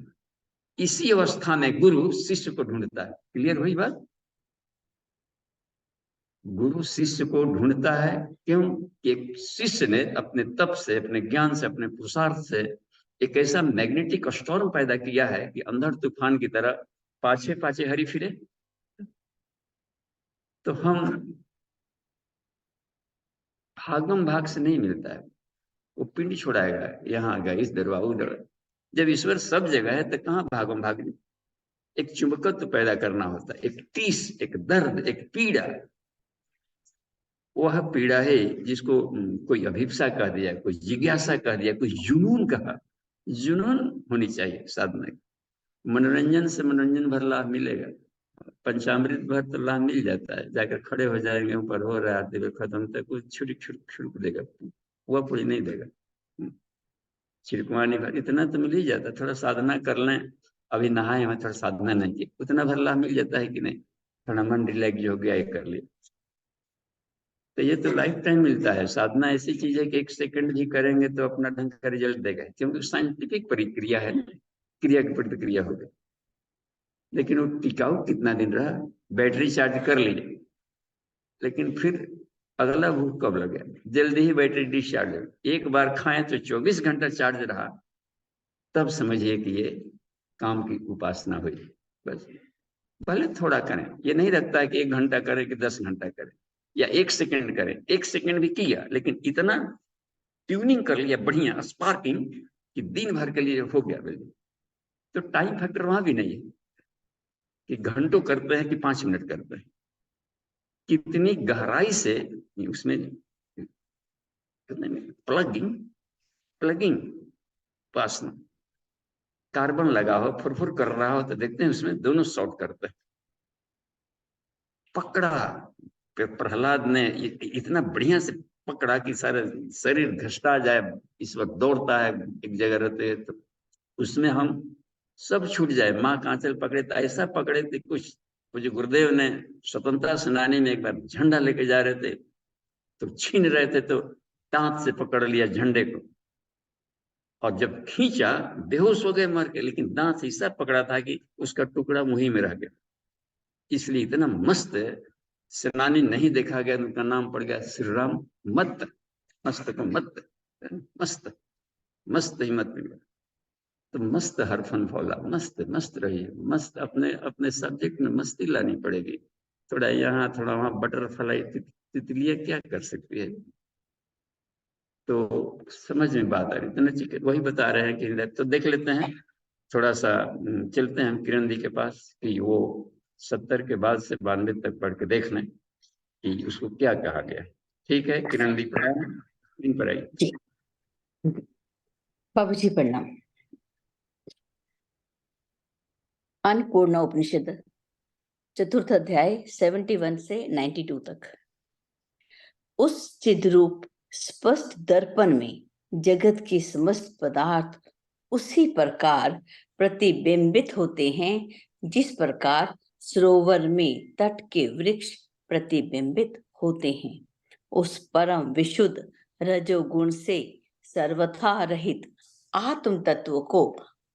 इसी अवस्था में गुरु शिष्य को ढूंढता है। क्लियर हुई बात? गुरु शिष्य को ढूंढता है, क्यों? एक शिष्य ने अपने तप से, अपने ज्ञान से, अपने पुरुषार्थ से एक ऐसा मैग्नेटिक स्टॉर्म पैदा किया है कि अंधड़ तूफान की तरह पाछे पाछे हरी फिरे। तो हम भागम भाग से नहीं मिलता है, वो पिंड छोड़ाएगा, यहाँ गया, इस दरबार उधर। जब ईश्वर सब जगह है तो कहाँ भागम भाग? एक चुंबकत्व पैदा करना होता है, एक टीस, एक दर्द, एक पीड़ा। वह पीड़ा है जिसको कोई अभिप्सा कह दिया, कोई जिज्ञासा कह दिया, कोई जुनून कहा। जुनून होनी चाहिए साधना की। मनोरंजन से मनोरंजन भर लाभ मिलेगा, पंचामृत भर तो लाभ मिल जाता है। जाकर खड़े हो जाएंगे, ऊपर हो रहा है, खत्म तक कुछ छुड़क देगा, वह पूरी नहीं देगा। छिड़कवानी भर इतना तो मिल ही जाता। थोड़ा साधना कर लें, अभी नहाए हुए, थोड़ा साधना नहीं की, उतना भर लाभ मिल जाता है कि नहीं? थोड़ा मन रिलैक्स हो गया, कर लिया, तो ये तो लाइफ टाइम मिलता है। साधना ऐसी चीज है कि 1 सेकंड भी करेंगे तो अपना ढंग का रिजल्ट देगा, क्योंकि साइंटिफिक प्रक्रिया है, क्रिया की प्रतिक्रिया होगी। लेकिन वो टिकाऊ कितना दिन रहा? बैटरी चार्ज कर ली, लेकिन फिर अगला भूख कब लगे? जल्दी ही बैटरी डिस्चार्ज हो। एक बार खाएं तो 24 घंटा चार्ज रहा, तब समझिए कि ये काम की उपासना हुई। बस भले थोड़ा करें, ये नहीं रखता है कि 1 घंटा करें कि 10 घंटा करें या 1 सेकंड करें। 1 सेकंड भी किया, लेकिन इतना ट्यूनिंग कर लिया, बढ़िया स्पार्किंग, कि दिन भर के लिए हो गया बिल्कुल। तो टाइम फैक्टर वहां भी नहीं है कि घंटों करते हैं कि 5 मिनट करते हैं। कितनी गहराई से उसमें प्लगिंग प्लगिंग उपासना। कार्बन लगा हो, फुरफुर कर रहा हो, तो देखते हैं उसमें दोनों शॉर्ट करते हैं। पकड़ा प्रहलाद ने, इतना बढ़िया से पकड़ा कि सारा शरीर घसटा जाए। इस वक्त दौड़ता है, एक जगह रहते हैं तो उसमें हम सब छूट जाए। माँ कांचल पकड़े तो ऐसा पकड़े थे कुछ। मुझे गुरुदेव ने स्वतंत्रता सेनानी में एक बार झंडा लेके जा रहे थे, तो छीन रहे थे, तो दांत से पकड़ लिया झंडे को, और जब खींचा बेहोश हो गए, मर के, लेकिन दांत से ऐसा पकड़ा था कि उसका टुकड़ा मुंह में रह गया। इसलिए इतना मस्त सेनानी नहीं देखा गया, उनका नाम पड़ गया श्री राम मत। मस्त को मत, मस्त मस्त हिम्मत मिला। तो मस्त हर फन फौला, मस्त मस्त रहिए, मस्त अपने अपने सब्जेक्ट में मस्ती लानी पड़ेगी। थोड़ा यहाँ थोड़ा वहां, बटरफ्लाई तितलियां क्या कर सकती है? तो समझ में बात आ रही। तो नचिकेत वही बता रहे हैं कि तो देख लेते हैं, थोड़ा सा चलते हैं हम किरण दी के पास, कि वो 70 के बाद से 92 तक पढ़ के देख लें कि उसको क्या कहा गया है। ठीक है किरण दी, पर आई। जी बाबू जी प्रणाम। अन्नपूर्णा उपनिषद चतुर्थ अध्याय 71 से 92 तक। उस चिद्रूप स्पष्ट दर्पण में जगत की समस्त पदार्थ उसी प्रकार प्रतिबिंबित होते हैं जिस प्रकार सरोवर में तट के वृक्ष प्रतिबिंबित होते हैं। उस परम विशुद्ध रजोगुण से सर्वथा रहित आत्म तत्व को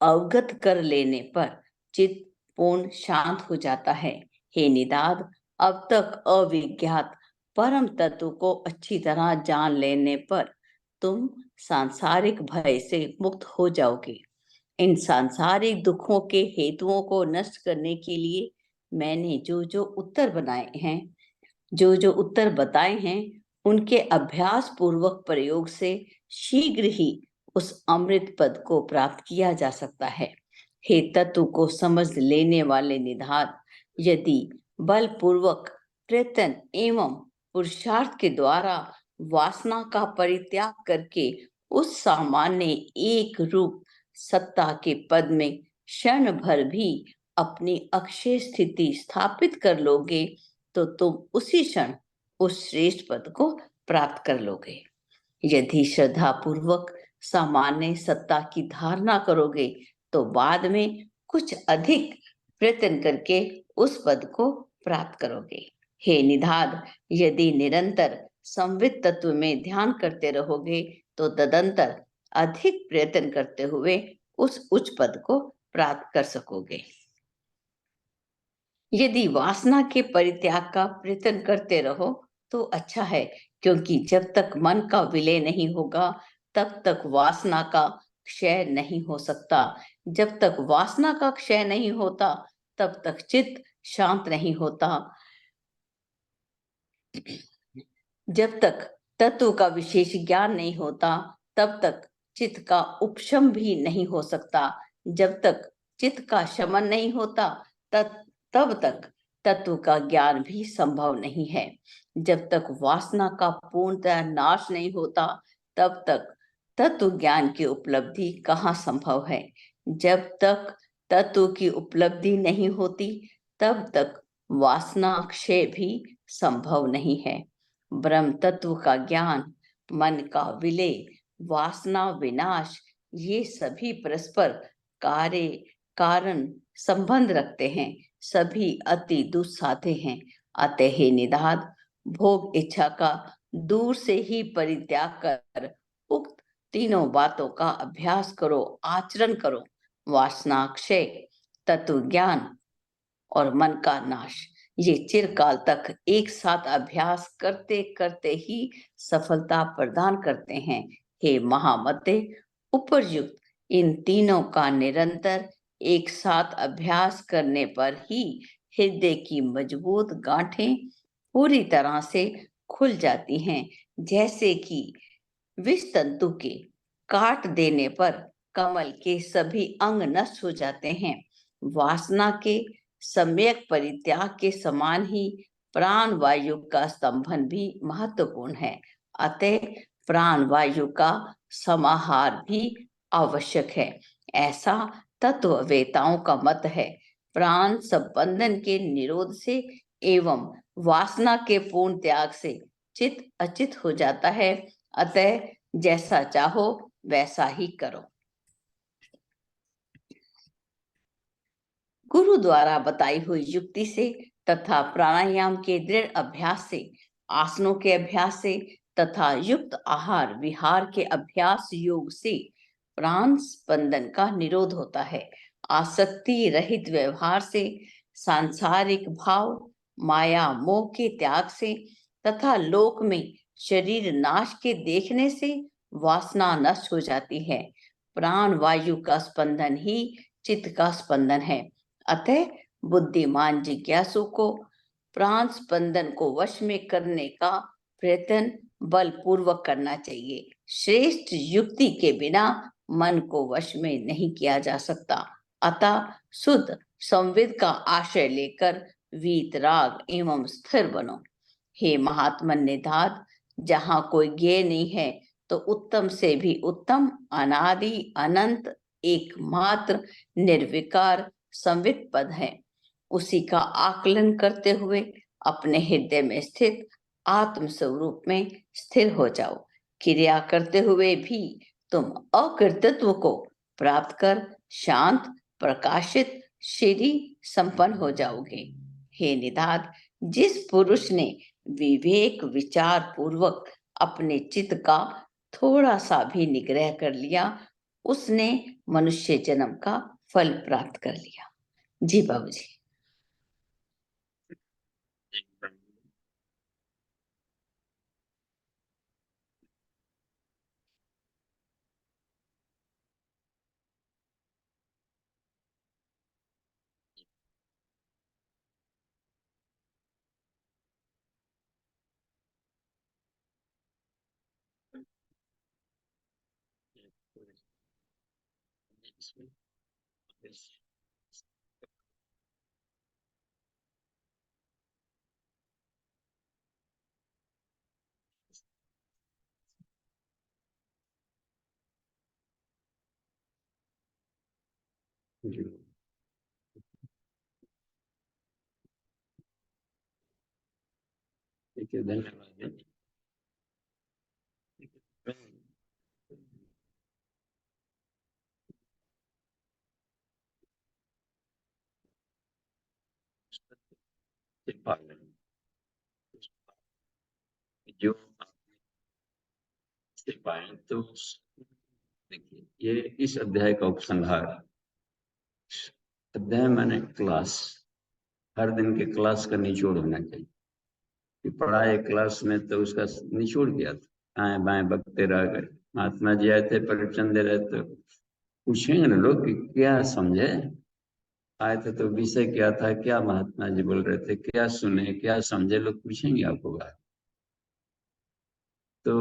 अवगत कर लेने पर चित्त पूर्ण शांत हो जाता है। हे निदाद, अब तक अविज्ञात परम तत्व को अच्छी तरह जान लेने पर तुम सांसारिक भय से मुक्त हो जाओगे। इन सांसारिक दुखों के हेतुओं को नष्ट करने के लिए मैंने जो जो उत्तर बताए हैं, उनके अभ्यास पूर्वक प्रयोग से शीघ्र ही उस अमृत पद को प्राप्त किया जा सकता है। हे तत्व को समझ लेने वाले निधान, यदि बलपूर्वक प्रयत्न एवं पुरुषार्थ के द्वारा वासना का परित्याग करके उस सामान्य एक रूप सत्ता के पद में क्षण भर भी अपनी अक्षय स्थिति स्थापित कर लोगे, तो तुम उसी क्षण उस श्रेष्ठ पद को प्राप्त कर लोगे। यदि श्रद्धा पूर्वक सामान्य सत्ता की धारणा करोगे, तो बाद में कुछ अधिक प्रयत्न करके उस पद को प्राप्त करोगे। हे निधाद, यदि निरंतर संवित तत्व में ध्यान करते रहोगे, तो तदंतर अधिक प्रयत्न करते हुए उस उच्च पद को प्राप्त कर सकोगे। यदि वासना के परित्याग का प्रयत्न करते रहो तो अच्छा है, क्योंकि जब तक मन का विलय नहीं होगा, तब तक वासना का क्षय नहीं हो सकता। जब तक वासना का क्षय नहीं होता, तब तक चित्त शांत नहीं होता। जब तक तत्व का विशेष ज्ञान नहीं होता, तब तक चित्त का उपशम भी नहीं हो सकता। जब तक चित्त का शमन नहीं होता, तब तक तत्व का ज्ञान भी संभव नहीं है। जब तक वासना का पूर्णतः नाश नहीं होता, तब तक तत्व ज्ञान की उपलब्धि कहाँ संभव है। जब तक तत्व की उपलब्धि नहीं होती, तब तक वासना क्षय भी संभव नहीं है। ब्रह्म तत्व का ज्ञान, मन का विलय, वासना विनाश, ये सभी परस्पर कार्य कारण संबंध रखते हैं, सभी अति दुस्साध्य हैं। अतः हे निधाद, भोग इच्छा का दूर से ही परित्याग कर उक्त तीनों बातों का अभ्यास करो, आचरण करो। वासना क्षय, तत्व ज्ञान और मन का नाश, ये चिरकाल तक एक साथ अभ्यास करते करते ही सफलता प्रदान करते हैं। हे महामते, उपरयुक्त इन तीनों का निरंतर एक साथ अभ्यास करने पर ही हृदय की मजबूत गांठें पूरी तरह से खुल जाती हैं। जैसे कि विष तंतु के काट देने पर कमल के सभी अंग नष्ट हो जाते हैं, वासना के सम्यक परित्याग के समान ही प्राण वायु का स्तंभन भी महत्वपूर्ण है। अतः प्राण वायु का समाहार भी आवश्यक है, ऐसा तत्ववेताओं का मत है। प्राण संबंधन के निरोध से एवं वासना के पूर्ण त्याग से चित्त अचित हो जाता है। अतः जैसा चाहो वैसा ही करो। गुरु द्वारा बताई हुई युक्ति से तथा प्राणायाम के दृढ़ अभ्यास से, आसनों के अभ्यास से तथा युक्त आहार विहार के अभ्यास योग से प्राण स्पंदन का निरोध होता है। आसक्ति रहित व्यवहार से, सांसारिक भाव माया मोह के त्याग से तथा लोक में शरीर नाश के देखने से वासना नष्ट हो जाती है। प्राण वायु का स्पंदन ही चित्त का स्पंदन है। अतः बुद्धिमान जिज्ञासु को प्राण स्पंदन को वश में करने का प्रयत्न बलपूर्वक करना चाहिए। श्रेष्ठ युक्ति के बिना मन को वश में नहीं किया जा सकता। अतः शुद्ध संविद का आश्रय लेकर वीतराग एवं स्थिर बनो। हे महात्मन निधात, जहाँ कोई ज्ञेय नहीं है, तो उत्तम से भी उत्तम अनादि अनंत एकमात्र निर्विकार संवित पद है। उसी का आकलन करते हुए अपने हृदय में स्थित आत्म स्वरूप में स्थिर हो जाओ। क्रिया करते हुए भी तुम अकृतत्व को प्राप्त कर शांत प्रकाशित श्री संपन्न हो जाओगे। हे निधात, जिस पुरुष ने विवेक विचार पूर्वक अपने चित्त का थोड़ा सा भी निग्रह कर लिया, उसने मनुष्य जन्म का फल प्राप्त कर लिया। जी बाबू जी। ठीक है, धन्यवाद। पालन जो आप से पाए तो देखिए, ये इस अध्याय का उपसंहार। अध्याय माने क्लास, हर दिन के क्लास का निचोड़ होना चाहिए कि पढ़ाए क्लास में तो उसका निचोड़ क्या था, आए बाएं बकते रह गए। महात्मा जी आए थे, प्रवचन दे रहे तो पूछेंगे ना लोग कि क्या समझे, आए थे तो विषय क्या था, क्या महात्मा जी बोल रहे थे, क्या सुने, क्या समझे, लोग पूछेंगे आपको बात। तो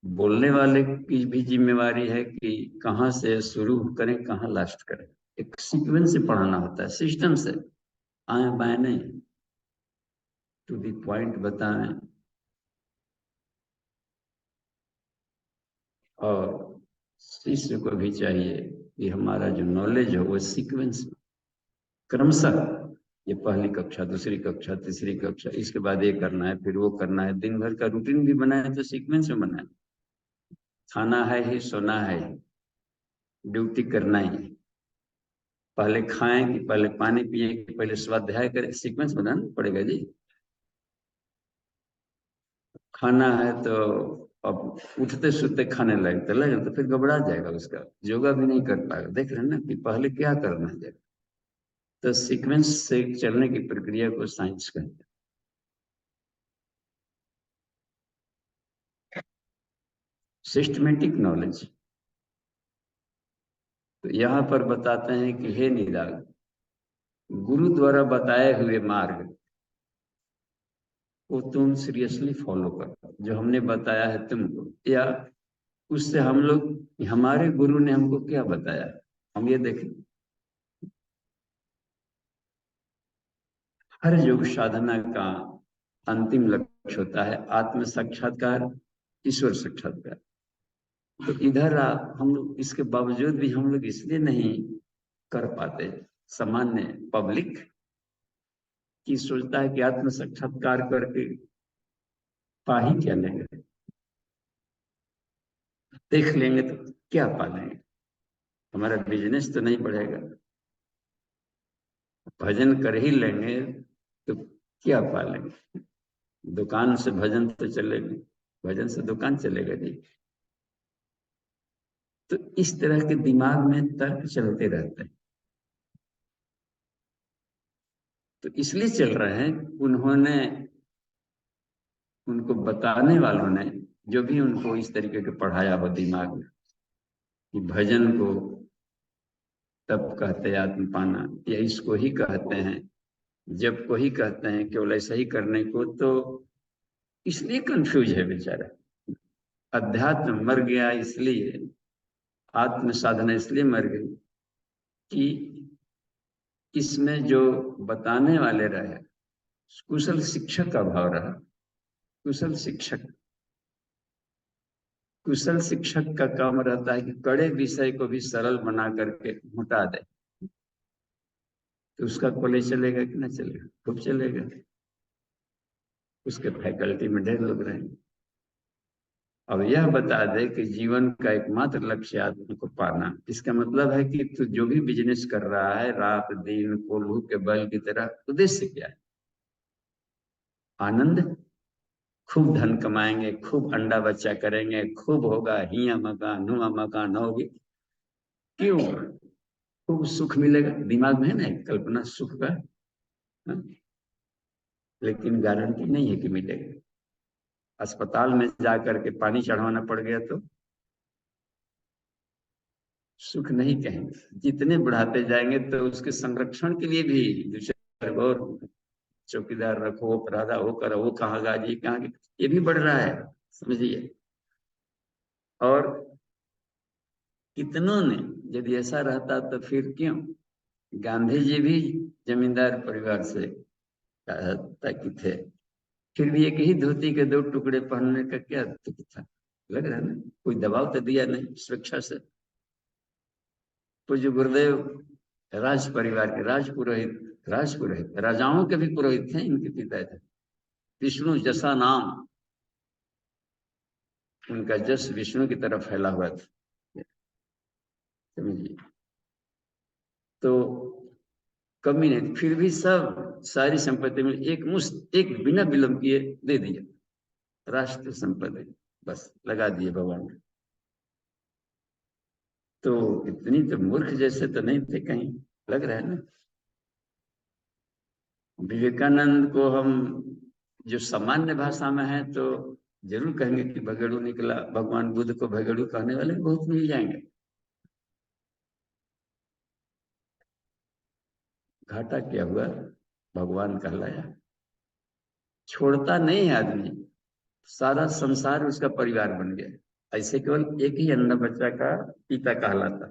बोलने वाले की भी जिम्मेवारी है कि कहाँ से शुरू करें, कहाँ लास्ट करें। एक सीक्वेंस से पढ़ाना होता है, सिस्टम से, आए बाएं नहीं, टू दी पॉइंट बताएं। और शिष्य को भी चाहिए कि हमारा जो नॉलेज हो वो सीक्वेंस, क्रमशः, ये पहली कक्षा, दूसरी कक्षा, तीसरी कक्षा, इसके बाद ये करना है, फिर वो करना है। दिन भर का रूटीन भी बनाए तो सीक्वेंस में बनाए। खाना है ही, सोना है ही, ड्यूटी करना ही है। पहले खाएं कि पहले पानी पिए कि पहले स्वाध्याय करें, सीक्वेंस बनाना पड़ेगा जी। खाना है तो अब उठते सुनते खाने लगे तो लगे तो फिर घबरा जाएगा, उसका योगा भी नहीं कर पाएगा। देख रहे हैं ना कि पहले क्या करना है। तो सीक्वेंस से चलने की प्रक्रिया को साइंस कहते हैं। Systematic knowledge. तो यहाँ पर बताते हैं कि हे निराग, गुरु द्वारा बताए हुए मार्ग को तुम सीरियसली फॉलो करो, जो हमने बताया है तुमको, या उससे हम लोग, हमारे गुरु ने हमको क्या बताया, हम ये देखें। हर योग साधना का अंतिम लक्ष्य होता है आत्म साक्षात्कार, ईश्वर साक्षात्कार। तो इधर हम लोग, इसके बावजूद भी हम लोग इसलिए नहीं कर पाते। सामान्य पब्लिक की सोचता है कि आत्म साक्षात्कार करके पा ही क्या लेंगे, देख लेंगे तो क्या पा लेंगे, हमारा बिजनेस तो नहीं बढ़ेगा। भजन कर ही लेंगे तो क्या पा लेंगे, दुकान से भजन तो चलेगा, भजन से दुकान चलेगा नहीं। तो इस तरह के दिमाग में तर्क चलते रहते हैं। तो इसलिए चल रहे हैं, उन्होंने, उनको बताने वालों ने जो भी उनको इस तरीके के पढ़ाया हो दिमाग में कि भजन को तब कहते आत्म पाना, या इसको ही कहते हैं, जब को ही कहते हैं, केवल ऐसा ही करने को, तो इसलिए कंफ्यूज है बेचारा। अध्यात्म मर गया इसलिए, आत्म साधना इसलिए मर गई कि इसमें जो बताने वाले रहे, कुशल शिक्षक का भाव रहा। कुशल शिक्षक, कुशल शिक्षक का काम रहता है कि कड़े विषय को भी सरल बना करके घुटा दे। तो उसका कॉलेज चलेगा कि ना चलेगा, खूब चलेगा। उसके फैकल्टी में ढेर लोग रहेंगे। अब यह बता दे कि जीवन का एकमात्र लक्ष्य आत्मा को पाना, इसका मतलब है कि तू जो भी बिजनेस कर रहा है, रात दिन कोल्हू के बैल की तरह, उद्देश्य क्या है? आनंद, खूब धन कमाएंगे, खूब अंडा बच्चा करेंगे, खूब होगा, हिया मकान हुआ मकान होगी, क्यों? खूब सुख मिलेगा, दिमाग में है ना एक कल्पना सुख का, हाँ? लेकिन गारंटी नहीं है कि मिलेगा। अस्पताल में जाकर के पानी चढ़वाना पड़ गया तो सुख नहीं कहेंगे। जितने बढ़ाते जाएंगे तो उसके संरक्षण के लिए भी दूसरे और चौकीदार रखो, वो परादा, वो करो, वो कहाँ गाजी, कहाँ की, ये भी बढ़ रहा है, समझिए। और कितनों ने, यदि ऐसा रहता तो फिर क्यों? गांधी जी भी जमींदार परिवार से ताकि थे, फिर भी एक ही धोती के दो टुकड़े पहनने का क्या दुख था? लग रहा है ना, कोई दबाव तो दिया नहीं सुरक्षा से। पूज्य गुरुदेव राज परिवार के राजपुरोहित राजाओं के भी पुरोहित थे इनके पिताजी। विष्णु जैसा नाम, उनका जस विष्णु की तरफ फैला हुआ था, समझिए। तो कमी नहीं, फिर भी सब सारी संपत्ति में एक मुश्त, एक बिना विलंब किए दे दिया, राष्ट्र संपत्ति बस लगा दिए भगवान ने। तो इतनी तो मूर्ख जैसे तो नहीं थे कहीं, लग रहा है ना। विवेकानंद को हम जो सामान्य भाषा में है तो जरूर कहेंगे कि भगेड़ू निकला, भगवान बुद्ध को भगेड़ू कहने वाले बहुत मिल जाएंगे। घाटा क्या हुआ? भगवान कहलाया। छोड़ता नहीं है आदमी, सारा संसार उसका परिवार बन गया। ऐसे केवल एक ही अन्न बच्चा का पिता कहलाता,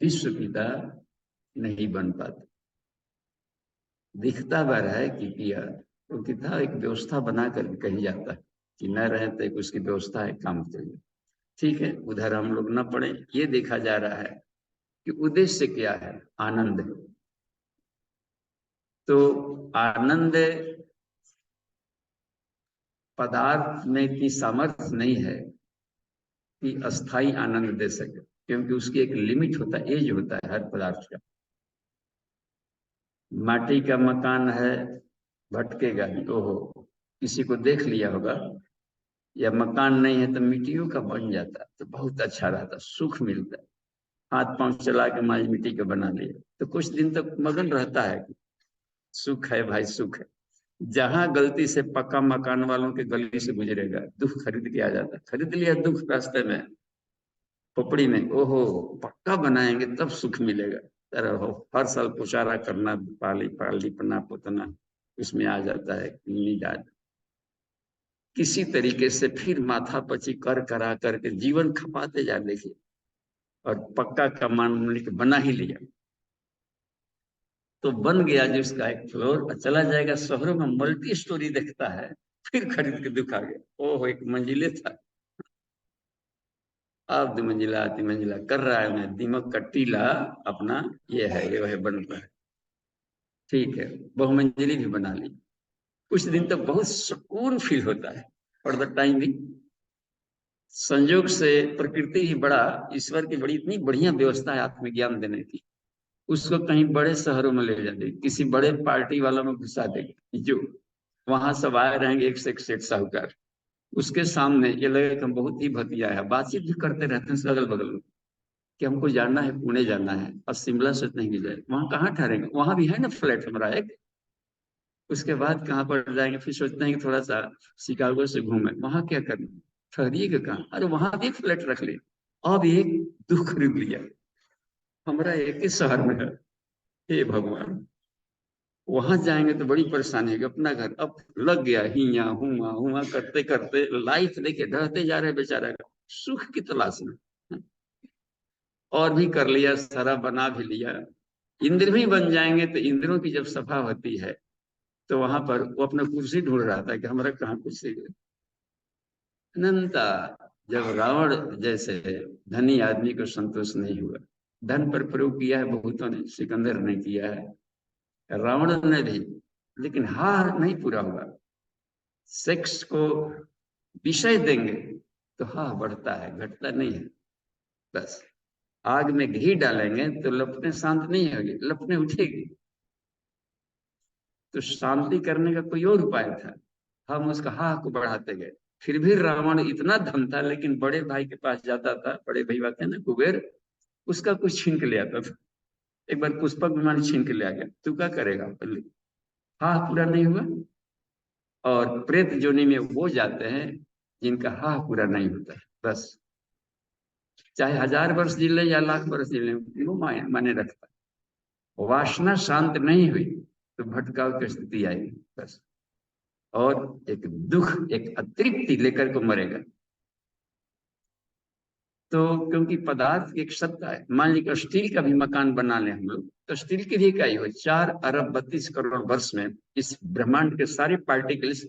विश्व पिता नहीं बन पाता। दिखता बार है कि पिया, तो पिता एक व्यवस्था बना कर कहीं जाता है कि न रहे तो एक उसकी व्यवस्था है काम के लिए। ठीक है, उधर हम लोग न पढ़े, ये देखा जा रहा है कि उद्देश्य क्या है। आनंद। तो आनंद पदार्थ में की सामर्थ्य नहीं है कि अस्थाई आनंद दे सके, क्योंकि उसकी एक लिमिट होता है, एज होता है हर पदार्थ का। माटी का मकान है, भटकेगा नहीं, ओहो, किसी को देख लिया होगा। या मकान नहीं है तो मिट्टियों का बन जाता तो बहुत अच्छा रहता, सुख मिलता। हाथ पांव चला के माज मिट्टी का बना लिया तो कुछ दिन तक मगन रहता है, सुख है भाई, सुख है। जहां गलती से पक्का मकान वालों के गली से गुजरेगा, दुख खरीद के आ जाता, खरीद लिया दुख रास्ते में, खोपड़ी में, ओहो, पक्का बनाएंगे तब सुख मिलेगा। तरह हो, हर साल पुचारा करना, पाली पाली पना पुतना, उसमें आ जाता है नींद। किसी तरीके से फिर माथा पची कर करा करके जीवन खपाते जा, देखिए। और पक्का का मान के बना ही लिया तो बन गया जिसका एक फ्लोर, और चला जाएगा शहरों में मल्टी स्टोरी देखता है, फिर खरीद के दिखा गया, ओह एक मंजिले था, अब 2 मंजिला 3 मंजिला कर रहा है। मैं दिमाग का टीला अपना, ये है ये वह बन रहा है। ठीक है, बहुमंजिली भी बना ली, कुछ दिन तक बहुत सुकून फील होता है। फॉर द टाइम भी संयोग से प्रकृति ही बड़ा, ईश्वर की बड़ी इतनी बढ़िया व्यवस्था है आत्मज्ञान देने की, उसको कहीं बड़े शहरों में ले जा देगी, किसी बड़े पार्टी वालों में घुसा देगी, जो वहां सब आए रहेंगे एक से एक सेठ साहूकार, उसके सामने ये लगे कि हम बहुत ही भतिया है, बातचीत भी करते रहते हैं अगल बगल में कि हमको जाना है, पुणे जाना है, और शिमला से नहीं भी जाए, वहां कहाँ ठहरेंगे, वहां भी है ना फ्लैट हमारा एक। उसके बाद कहाँ पर जाएंगे, फिर सोचते हैं कि थोड़ा सा शिकागो से घूमे, वहां क्या करना, ठहरिएगा कहाँ, अरे वहां भी फ्लैट रख ले। अब एक दुख खरीद लिया, हमारा एक ही शहर में है, हे भगवान। वहां जाएंगे तो बड़ी परेशानी है, अपना घर अब लग गया, हिया हुआ हुआ करते करते लाइफ देखिए ढहते जा रहे बेचारा का, सुख की तलाश में। और भी कर लिया सारा, बना भी लिया, इंद्र भी बन जाएंगे तो इंद्रों की जब सभा होती है तो वहां पर वो अपना कुर्सी ढूंढ रहा था कि हमारा कहाँ कुर्सी है। अनंता, जब रावण जैसे धनी आदमी को संतोष नहीं हुआ, धन पर प्रयोग किया है बहुतों ने, सिकंदर ने किया है, रावण ने भी, लेकिन हार नहीं पूरा हुआ। सेक्स को विषय देंगे तो हाँ बढ़ता है, घटता नहीं है। बस आग में घी डालेंगे तो लपटें शांत नहीं होगी, लपटें उठेगी। तो शांति करने का कोई और उपाय था, हम उसका हा को बढ़ाते गए। फिर भी रावण इतना धन था, लेकिन बड़े भाई के पास जाता था, बड़े भाई बात है ना कुबेर, उसका कुछ छीन के ले आता था। एक बार पुष्पक विमान छीन के ले आ गया, तू क्या करेगा पहले? हाँ पूरा नहीं हुआ। और प्रेत जोनि में वो जाते हैं जिनका हाँ पूरा नहीं होता है, बस चाहे 1000 वर्ष जी ले या लाख वर्ष जी ले, वो माने रखता है। वासना शांत नहीं हुई तो भटकाव की स्थिति आएगी बस, और एक दुख, एक अतृप्ति लेकर को मरेगा। तो क्योंकि पदार्थ की एक सत्ता है, मान लीजिए स्टील का भी मकान बना ले हम लोग, तो स्टील की भी इकाई हो 4 अरब 32 करोड़ वर्ष में इस ब्रह्मांड के सारे पार्टिकल्स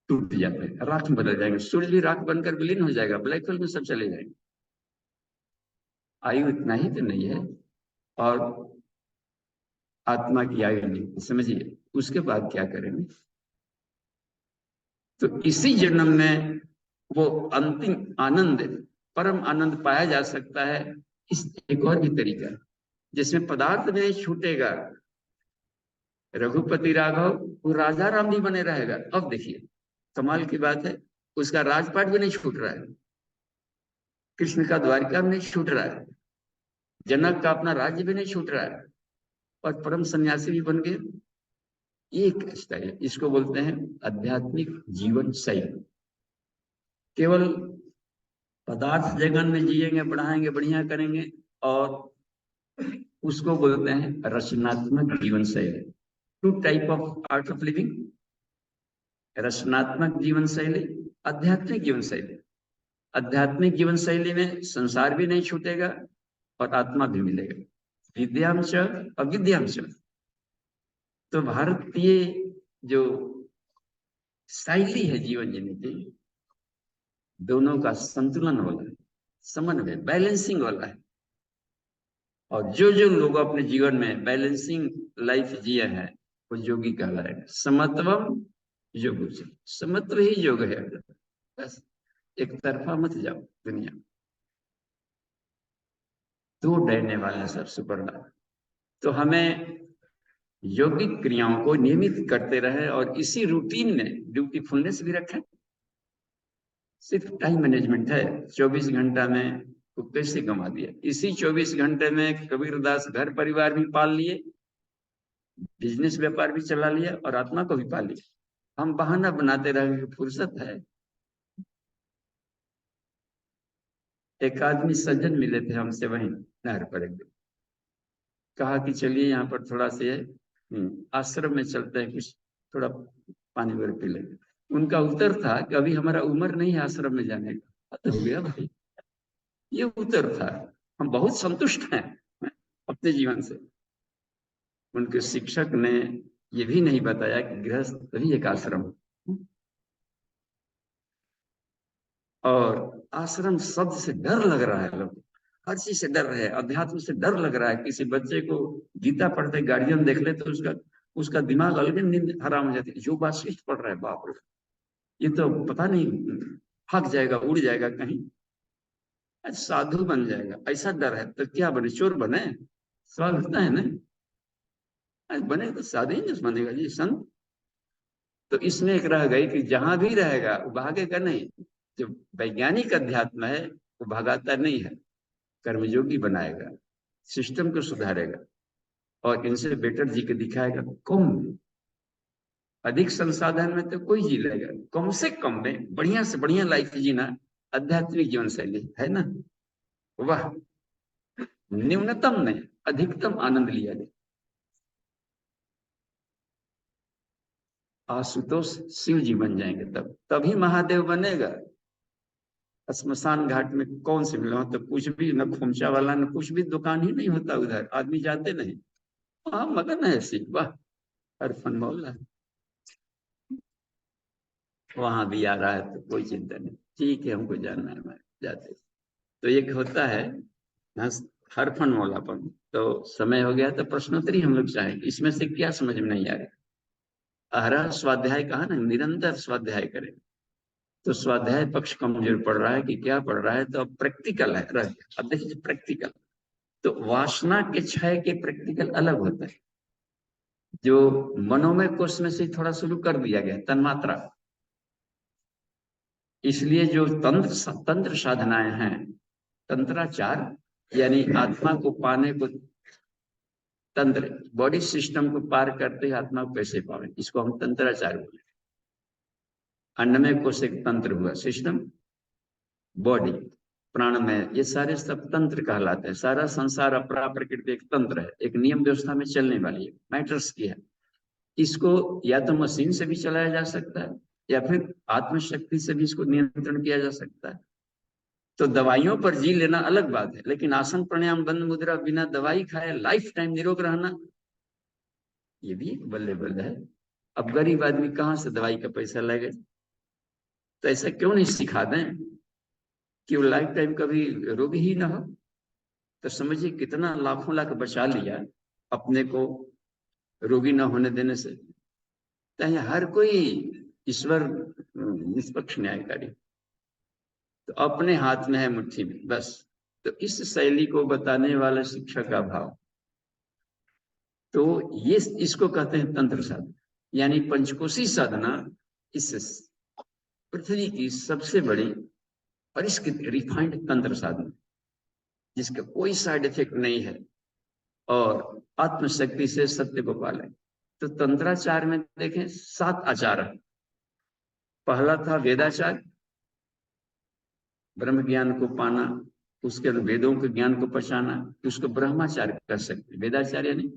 टूट जाते हैं, राख में बदल जाएंगे। सूर्य भी राख बनकर विलीन हो जाएगा, ब्लैक होल में सब चले जाएंगे। आयु इतना ही तो नहीं है, और आत्मा की आयु नहीं, समझिए उसके बाद क्या करेंगे। तो इसी जन्म में वो अंतिम आनंद, परम आनंद पाया जा सकता है। इस एक और भी तरीका है जिसमें पदार्थ में छूटेगा। रघुपति राघव वो राजा राम भी बने रहेगा। अब देखिए कमाल की बात है, उसका राजपाट भी नहीं छूट रहा है, कृष्ण का द्वारिका भी नहीं छूट रहा है, जनक का अपना राज्य भी नहीं छूट रहा है, और परम सन्यासी भी बन गए। ये एक स्टाइल, इसको बोलते हैं आध्यात्मिक जीवन शैली। केवल पदार्थ जगन में जिएंगे, बढ़ाएंगे, बढ़िया करेंगे, और उसको बोलते हैं रचनात्मक जीवन शैली। 2 type of art of living, रचनात्मक जीवन शैली, आध्यात्मिक जीवन शैली। आध्यात्मिक जीवन शैली में संसार भी नहीं छूटेगा और आत्मा भी मिलेगा, विद्यांश अविद्यांश। तो भारतीय जो शैली है जीवन जीने की, दोनों का संतुलन वाला है, समन्वय, बैलेंसिंग वाला है। और जो जो लोग अपने जीवन में बैलेंसिंग लाइफ जिए हैं वो योगी कहलाएगा। समत्वम योग, समत्व ही योग है। बस एक तरफा मत जाओ दुनिया में, दो डरने वाले सब सुपरला। तो हमें यौगिक क्रियाओं को नियमित करते रहे और इसी रूटीन में ड्यूटीफुलनेस भी रखें। सिर्फ टाइम मैनेजमेंट है, 24 घंटा में वो कैसे कमा दिया। इसी 24 घंटे में कबीरदास घर परिवार भी पाल लिए, बिजनेस व्यापार भी चला लिया, और आत्मा को भी पाल लिया। हम बहाना बनाते रहे कि फुर्सत है। एक आदमी सज्जन मिले थे हमसे वहीं नहर पर, एक दिन कहा कि चलिए यहाँ पर थोड़ा से आश्रम में चलते हैं, कुछ थोड़ा पानी वगैरह पी लेंगे। उनका उत्तर था कि अभी हमारा उम्र नहीं है आश्रम में जाने का। तो हो गया भाई, ये उत्तर था। हम बहुत संतुष्ट हैं अपने जीवन से। उनके शिक्षक ने ये भी नहीं बताया कि गृहस्थ भी एक आश्रम है, और आश्रम शब्द से डर लग रहा है, लोग हर चीज से डर रहे हैं, अध्यात्म से डर लग रहा है। किसी बच्चे को गीता पढ़ते गार्डियन देख ले तो उसका उसका दिमाग अलग नींद हराम हो जाती है। जो वाशिष्ठ पढ़ रहा है, बाप रे, ये तो पता नहीं भाग जाएगा, उड़ जाएगा कहीं, साधु बन जाएगा, ऐसा डर है। तो क्या बने, चोर बने? सवाल उठता है ना। बने तो साधु ही नहीं बनेगा जी, संत। तो इसमें एक रह गई कि जहां भी रहेगा वो भागेगा नहीं। जो वैज्ञानिक अध्यात्म है वो भगाता नहीं है, कर्मयोगी बनाएगा, सिस्टम को सुधारेगा, और इनसे बेटर जी के दिखाएगा। कम अधिक संसाधन में तो कोई जी लेगा, कम से कम में बढ़िया से बढ़िया लाइफ जीना आध्यात्मिक जीवन शैली है ना। वाह, न्यूनतम में अधिकतम आनंद लिया जाए। आशुतोष शिव जी बन जाएंगे, तब तभी महादेव बनेगा। श्मशान घाट में कौन से मिले, तो कुछ भी न खोमचा वाला न कुछ भी, दुकान ही नहीं होता उधर, आदमी जाते नहीं। हाँ मगन है शिव, वाह, हर फन मोहल्ला है। वहां भी आ रहा है तो कोई चिंता नहीं, ठीक है, हमको जानना है, हमारे जाते। तो एक होता है हर फन मौलापन। तो समय हो गया, तो प्रश्नोत्तरी हम लोग चाहेंगे। इसमें से क्या समझ में नहीं आ रहा? अहरा स्वाध्याय कहा ना, निरंतर स्वाध्याय करें। तो स्वाध्याय पक्ष कमजोर पड़ रहा है कि क्या पड़ रहा है, तो अब प्रैक्टिकल है रह गया। अब देखिए प्रैक्टिकल, तो वासना के क्षय के प्रैक्टिकल अलग होता है। जो मनोमय कोष में से थोड़ा शुरू कर दिया गया तन्मात्रा, इसलिए जो तंत्र तंत्र साधनाएं हैं, तंत्राचार, यानी आत्मा को पाने को तंत्र, बॉडी सिस्टम को पार करते आत्मा को कैसे पावे, इसको हम तंत्राचार बोले। अन्नमय कोश एक तंत्र हुआ, सिस्टम, बॉडी, प्राणमय, ये सारे सब तंत्र कहलाते हैं। सारा संसार अपरा प्रकृति एक तंत्र है, एक नियम व्यवस्था में चलने वाली है, मैटर्स की है। इसको या तो मशीन से भी चलाया जा सकता है या फिर आत्मशक्ति से भी इसको नियंत्रण किया जा सकता है। तो दवाइयों पर जी लेना अलग बात है, लेकिन आसन प्राणायाम बंद मुद्रा बिना दवाई खाए लाइफ टाइम निरोग रहना, ये भी एक बल्ले बल्ले है। अब गरीब आदमी कहाँ से दवाई का पैसा लगे, तो ऐसा क्यों नहीं सिखा दें कि वो लाइफ टाइम कभी रोगी ही ना हो। तो समझिए कितना लाखों लाख बचा लिया अपने को रोगी ना होने देने से। चाहे हर कोई ईश्वर निष्पक्ष न्यायकारी, तो अपने हाथ में है, मुट्ठी में बस। तो इस शैली को बताने वाला शिक्षक का भाव, तो ये इसको कहते हैं तंत्र साधना। यानी पंचकोशी साधना इस पृथ्वी की सबसे बड़ी परिष्कृत रिफाइंड तंत्र साधना, जिसका कोई साइड इफेक्ट नहीं है और आत्मशक्ति से सत्य को पाले। तो तंत्राचार में देखें 7 आचार है। पहला था वेदाचार, ब्रह्म ज्ञान को पाना, उसके वेदों के ज्ञान को पहचाना, उसको ब्रह्माचार कर सकते, वेदाचार यानी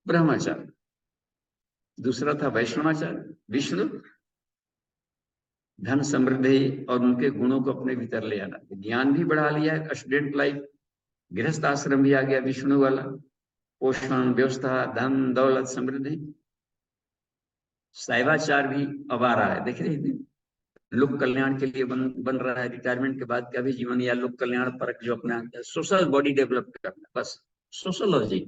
ब्रह्माचार। दूसरा था वैष्णवाचार, विष्णु, धन समृद्धि और उनके गुणों को अपने भीतर ले आना, ज्ञान भी बढ़ा लिया है, स्टूडेंट लाइफ, गृहस्थ आश्रम भी आ गया विष्णु वाला, पोषण, व्यवस्था, धन दौलत समृद्धि। शैवाचार भी अब आ रहा है, देख रहे हैं, लोक कल्याण के लिए बन रहा है, रिटायरमेंट के बाद का भी जीवन या लोक कल्याण परक जो अपना सोशल बॉडी डेवलप करना, बस सोशोलॉजी।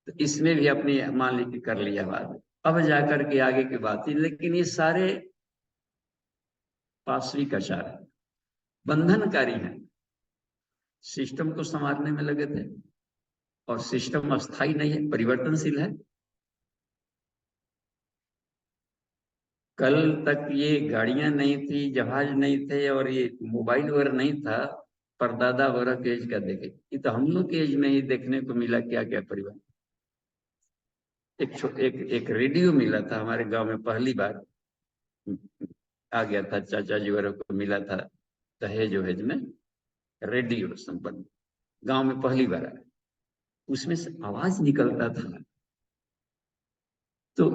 तो इसमें भी अपनी मान ली कर लिया बात, अब जाकर के आगे की बात है। लेकिन ये सारे पाश्विक आचार है, बंधनकारी है, सिस्टम को संवारने में लगे थे, और सिस्टम अस्थाई नहीं है, परिवर्तनशील है। कल तक ये गाड़ियां नहीं थी, जहाज नहीं थे और ये मोबाइल वगैरह नहीं था, परदादा वगैरह के एज का देखे, ये तो हम लोग के एज में ही देखने को मिला क्या क्या परिवर्तन। एक रेडियो मिला था हमारे गांव में, पहली बार आ गया था, चाचा जी वगैरह को मिला था दहेज वहेज में, रेडियो संपन्न गांव में पहली बार आया, उसमें से आवाज निकलता था। तो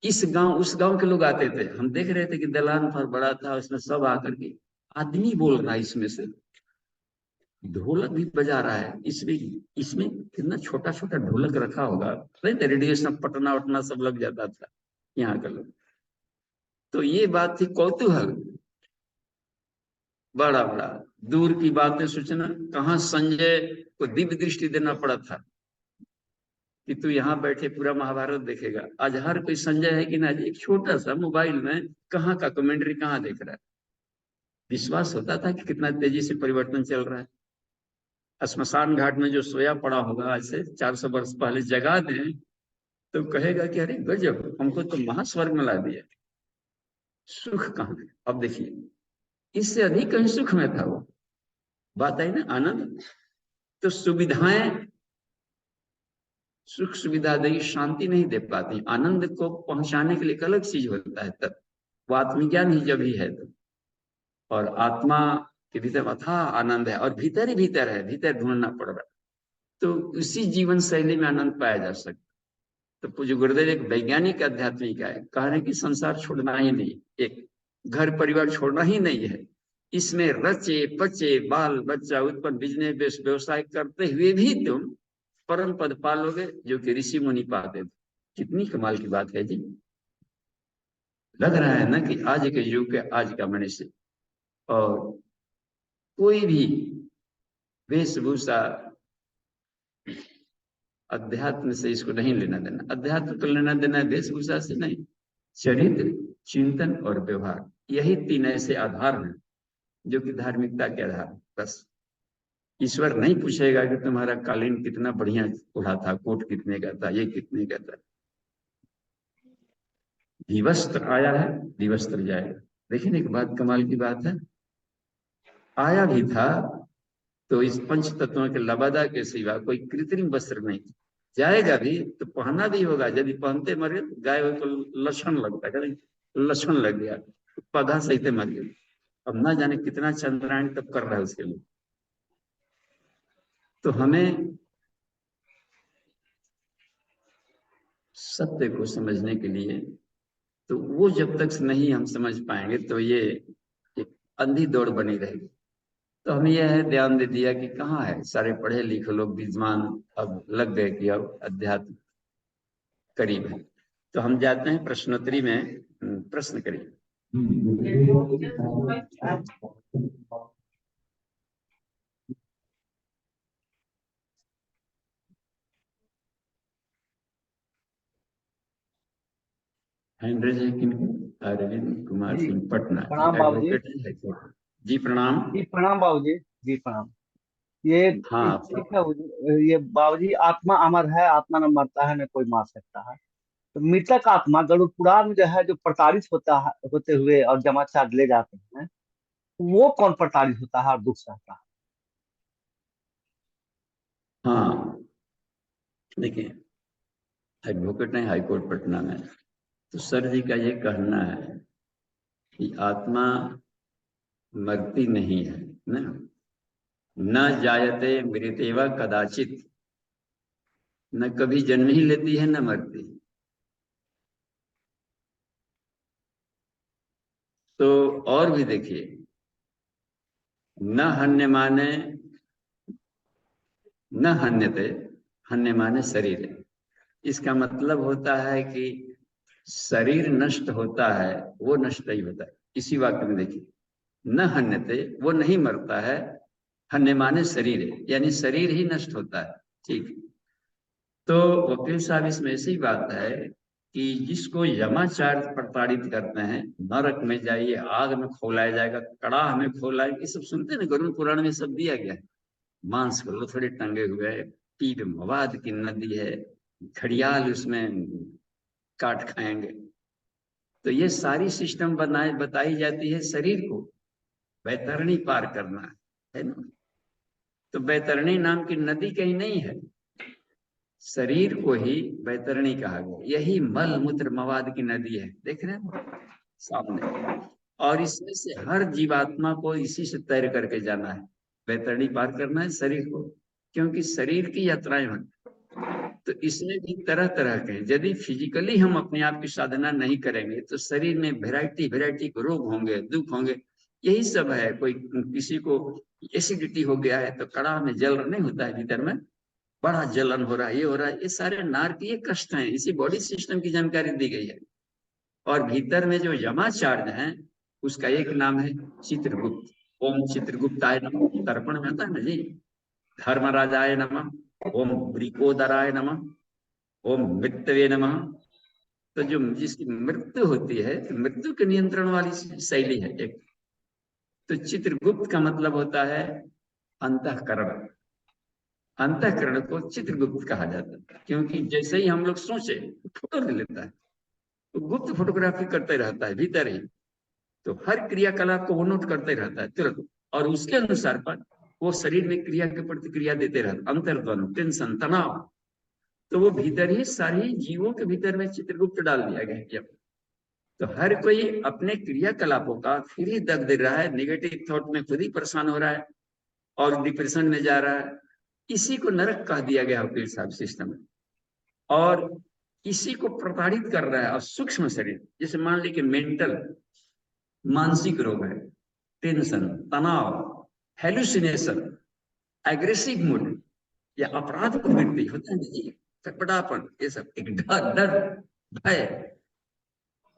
इस गांव उस गांव के लोग आते थे, हम देख रहे थे कि दलान पर बड़ा था, उसमें सब आकर के आदमी बोल रहा है, इसमें से ढोलक भी बजा रहा है, इसमें इसमें कितना छोटा छोटा ढोलक रखा होगा, रेडिएशन पटना वटना सब लग जाता था यहाँ का लोग। तो ये बात थी कौतूहल, बड़ा बड़ा दूर की बातें सूचना, कहाँ संजय को दिव्य दृष्टि देना पड़ा था कि तू यहाँ बैठे पूरा महाभारत देखेगा। आज हर कोई संजय है कि ना, एक छोटा सा मोबाइल में कहाँ का कमेंट्री कहाँ देख रहा है। विश्वास होता था कि कितना तेजी से परिवर्तन चल रहा है। श्मशान घाट में जो सोया पड़ा होगा आज से 400 वर्ष पहले जगा दें तो कहेगा कि अरे गजब, हमको तो महास्वर्ग में ला दिया। सुख कहाँ है, अब देखिए, इससे अधिक कहीं सुख में था वो, बात आई ना, आनंद। तो सुविधाएं सुख सुविधा देगी, शांति नहीं दे पाती। आनंद को पहुंचाने के लिए एक अलग चीज होता है, तब वो आत्मज्ञान ही जब ही है तो। और आत्मा के भीतर अथाह आनंद है, और भीतर ही भीतर है, भीतर ढूंढना पड़ रहा है। तो उसी जीवन शैली में आनंद पाया जा सकता। तो पूज्य गुरुदेव एक वैज्ञानिक आध्यात्मिक है, कह रहे कि संसार छोड़ना ही नहीं, एक घर परिवार छोड़ना ही नहीं है, इसमें रचे बचे बाल बच्चा उत्पन्न बिजनेस व्यवसाय करते हुए भी तुम परम पद पालोगे, जो कि ऋषि मुनि पाते थे। कितनी कमाल की बात है जी। लग रहा है ना कि आज के युग के आज का मनुष्य, और कोई भी वेशभूषा अध्यात्म से इसको नहीं लेना देना। अध्यात्म को लेना देना वेशभूषा से नहीं, चरित्र, चिंतन और व्यवहार, यही 3 ऐसे आधार हैं जो कि धार्मिकता के आधार। बस ईश्वर नहीं पूछेगा कि तुम्हारा कालीन कितना बढ़िया उड़ा था, कोट कितने का था, ये कितने का था। विवस्त्र आया है, विवस्त्र जाएगा। लेकिन एक बात कमाल की बात है, आया भी था तो इस पंच तत्वों के लबादा के सिवा कोई कृत्रिम वस्त्र नहीं जाएगा भी तो पहना भी होगा। यदि पहनते मरे गाय हो तो लक्षण लगता है, लक्षण लग गया तो पौधा सहित मर गया। अब ना जाने कितना चंद्रायण तब कर रहा है उसके लिए। तो हमें सत्य को समझने के लिए, तो वो जब तक नहीं हम समझ पाएंगे तो ये एक अंधी दौड़ बनी रहेगी। तो हमें यह है ध्यान दे दिया कि कहाँ है सारे पढ़े लिखे लोग विद्वान अब लग गए कि अब अध्यात्म करीब है। तो हम जाते हैं प्रश्नोत्तरी में। प्रश्न करिए। हैंड रेज है किनको? अरविंद कुमार जी सिंह पटना जी, प्रणाम बाबूजी। एडवोकेट है जी। प्रणाम। जी प्रणाम बाबूजी। जी प्रणाम। ये हाँ ठीक है ये बाबूजी, आत्मा अमर है, आत्मा न मरता है न कोई मार सकता है। तो मृतक आत्मा गरुड़ पुराण में जो है, जो प्रताड़ित होता है होते हुए और जमाचार ले जाते हैं, वो कौन प्रताड़ित होता है और दुख सहता है? हाँ, देखिए एडवोकेट है हाईकोर्ट पटना में। तो सर जी का ये कहना है कि आत्मा मरती नहीं है ना, न जायते मृतेवा कदाचित, न कभी जन्म ही लेती है न मरती। तो और भी देखिए, न हन्य माने, न हन्यते, हन्य माने शरीर। इसका मतलब होता है कि शरीर नष्ट होता है, वो नष्ट नहीं होता है। इसी वाक्य में देखिए, न हन्यते वो नहीं मरता है, हन्य माने शरीर है, यानी शरीर ही नष्ट होता है। ठीक। तो वकील साहब इसमें ऐसी बात है कि जिसको यमाचार्य प्रताड़ित करते हैं, नरक में जाइए, आग में खौलाया जाएगा, कड़ाह में खौलाएगा, ये सब सुनते हैं ना, गरुड़ पुराण में सब दिया गया है। मांस को लोथड़े टंगे हुए है, पीठ मवाद की नदी है, घड़ियाल उसमें काट खाएंगे। तो ये सारी सिस्टम बनाए बताई जाती है शरीर को बैतरणी पार करना है ना। तो बैतरणी नाम की नदी कहीं नहीं है, शरीर को ही बैतरणी कहा गया। यही मल मूत्र मवाद की नदी है, देख रहे हैं सामने। और इसमें से हर जीवात्मा को इसी से तैर करके जाना है, बैतरणी पार करना है शरीर को, क्योंकि शरीर की यात्राएं होती। तो इसमें भी तरह तरह के, यदि फिजिकली हम अपने आप की साधना नहीं करेंगे तो शरीर में वैरायटी वैरायटी के रोग होंगे, दुख होंगे। यही सब है। कोई किसी को एसिडिटी हो गया है तो कड़ा में जल नहीं होता है, भीतर में बड़ा जलन हो रहा है, ये हो रहा है, ये सारे नारकीय कष्ट हैं। इसी बॉडी सिस्टम की जानकारी दी गई है। और भीतर में जो यमाचार्य है उसका एक नाम है चित्रगुप्त। ओम चित्रगुप्ताय नमः, तर्पण में आता है ना जी, धर्मराजाय नमः, ओम ब्रिकोदराय नमः, ओम मृत्यवे नमः। तो जो जिसकी मृत्यु होती है, तो मृत्यु के नियंत्रण वाली शैली है एक। तो चित्रगुप्त का मतलब होता है अंतःकरण। अंतःकरण को चित्रगुप्त कहा जाता है, क्योंकि जैसे ही हम लोग सोचे फोटो ले लेता है, तो गुप्त फोटोग्राफी करते रहता है भीतर ही। तो हर क्रियाकलाप को वो नोट करते रहता है तुरंत, और उसके अनुसार पर वो शरीर में क्रिया के प्रतिक्रिया देते रहता है। अंतर्द्वंद, टेंशन, तनाव, तो वो भीतर ही सारी जीवों के भीतर में चित्रगुप्त डाल दिया गया। तो हर कोई अपने क्रियाकलापों का फिर ही दग दे रहा है, निगेटिव थॉट में खुद ही परेशान हो रहा है और डिप्रेशन में जा रहा है। इसी को नरक कह दिया गया वकील साहब सिस्टम में। और इसी को प्रताड़ित कर रहा है। और सूक्ष्म शरीर, जैसे मान लीजिए मेंटल, मानसिक रोग है, टेंशन, तनाव, हेलुसिनेशन, एग्रेसिव मूड, या अपराध प्रवृत्ति होता है जी, चटपटापन, ये सब एक डर, डर, भय,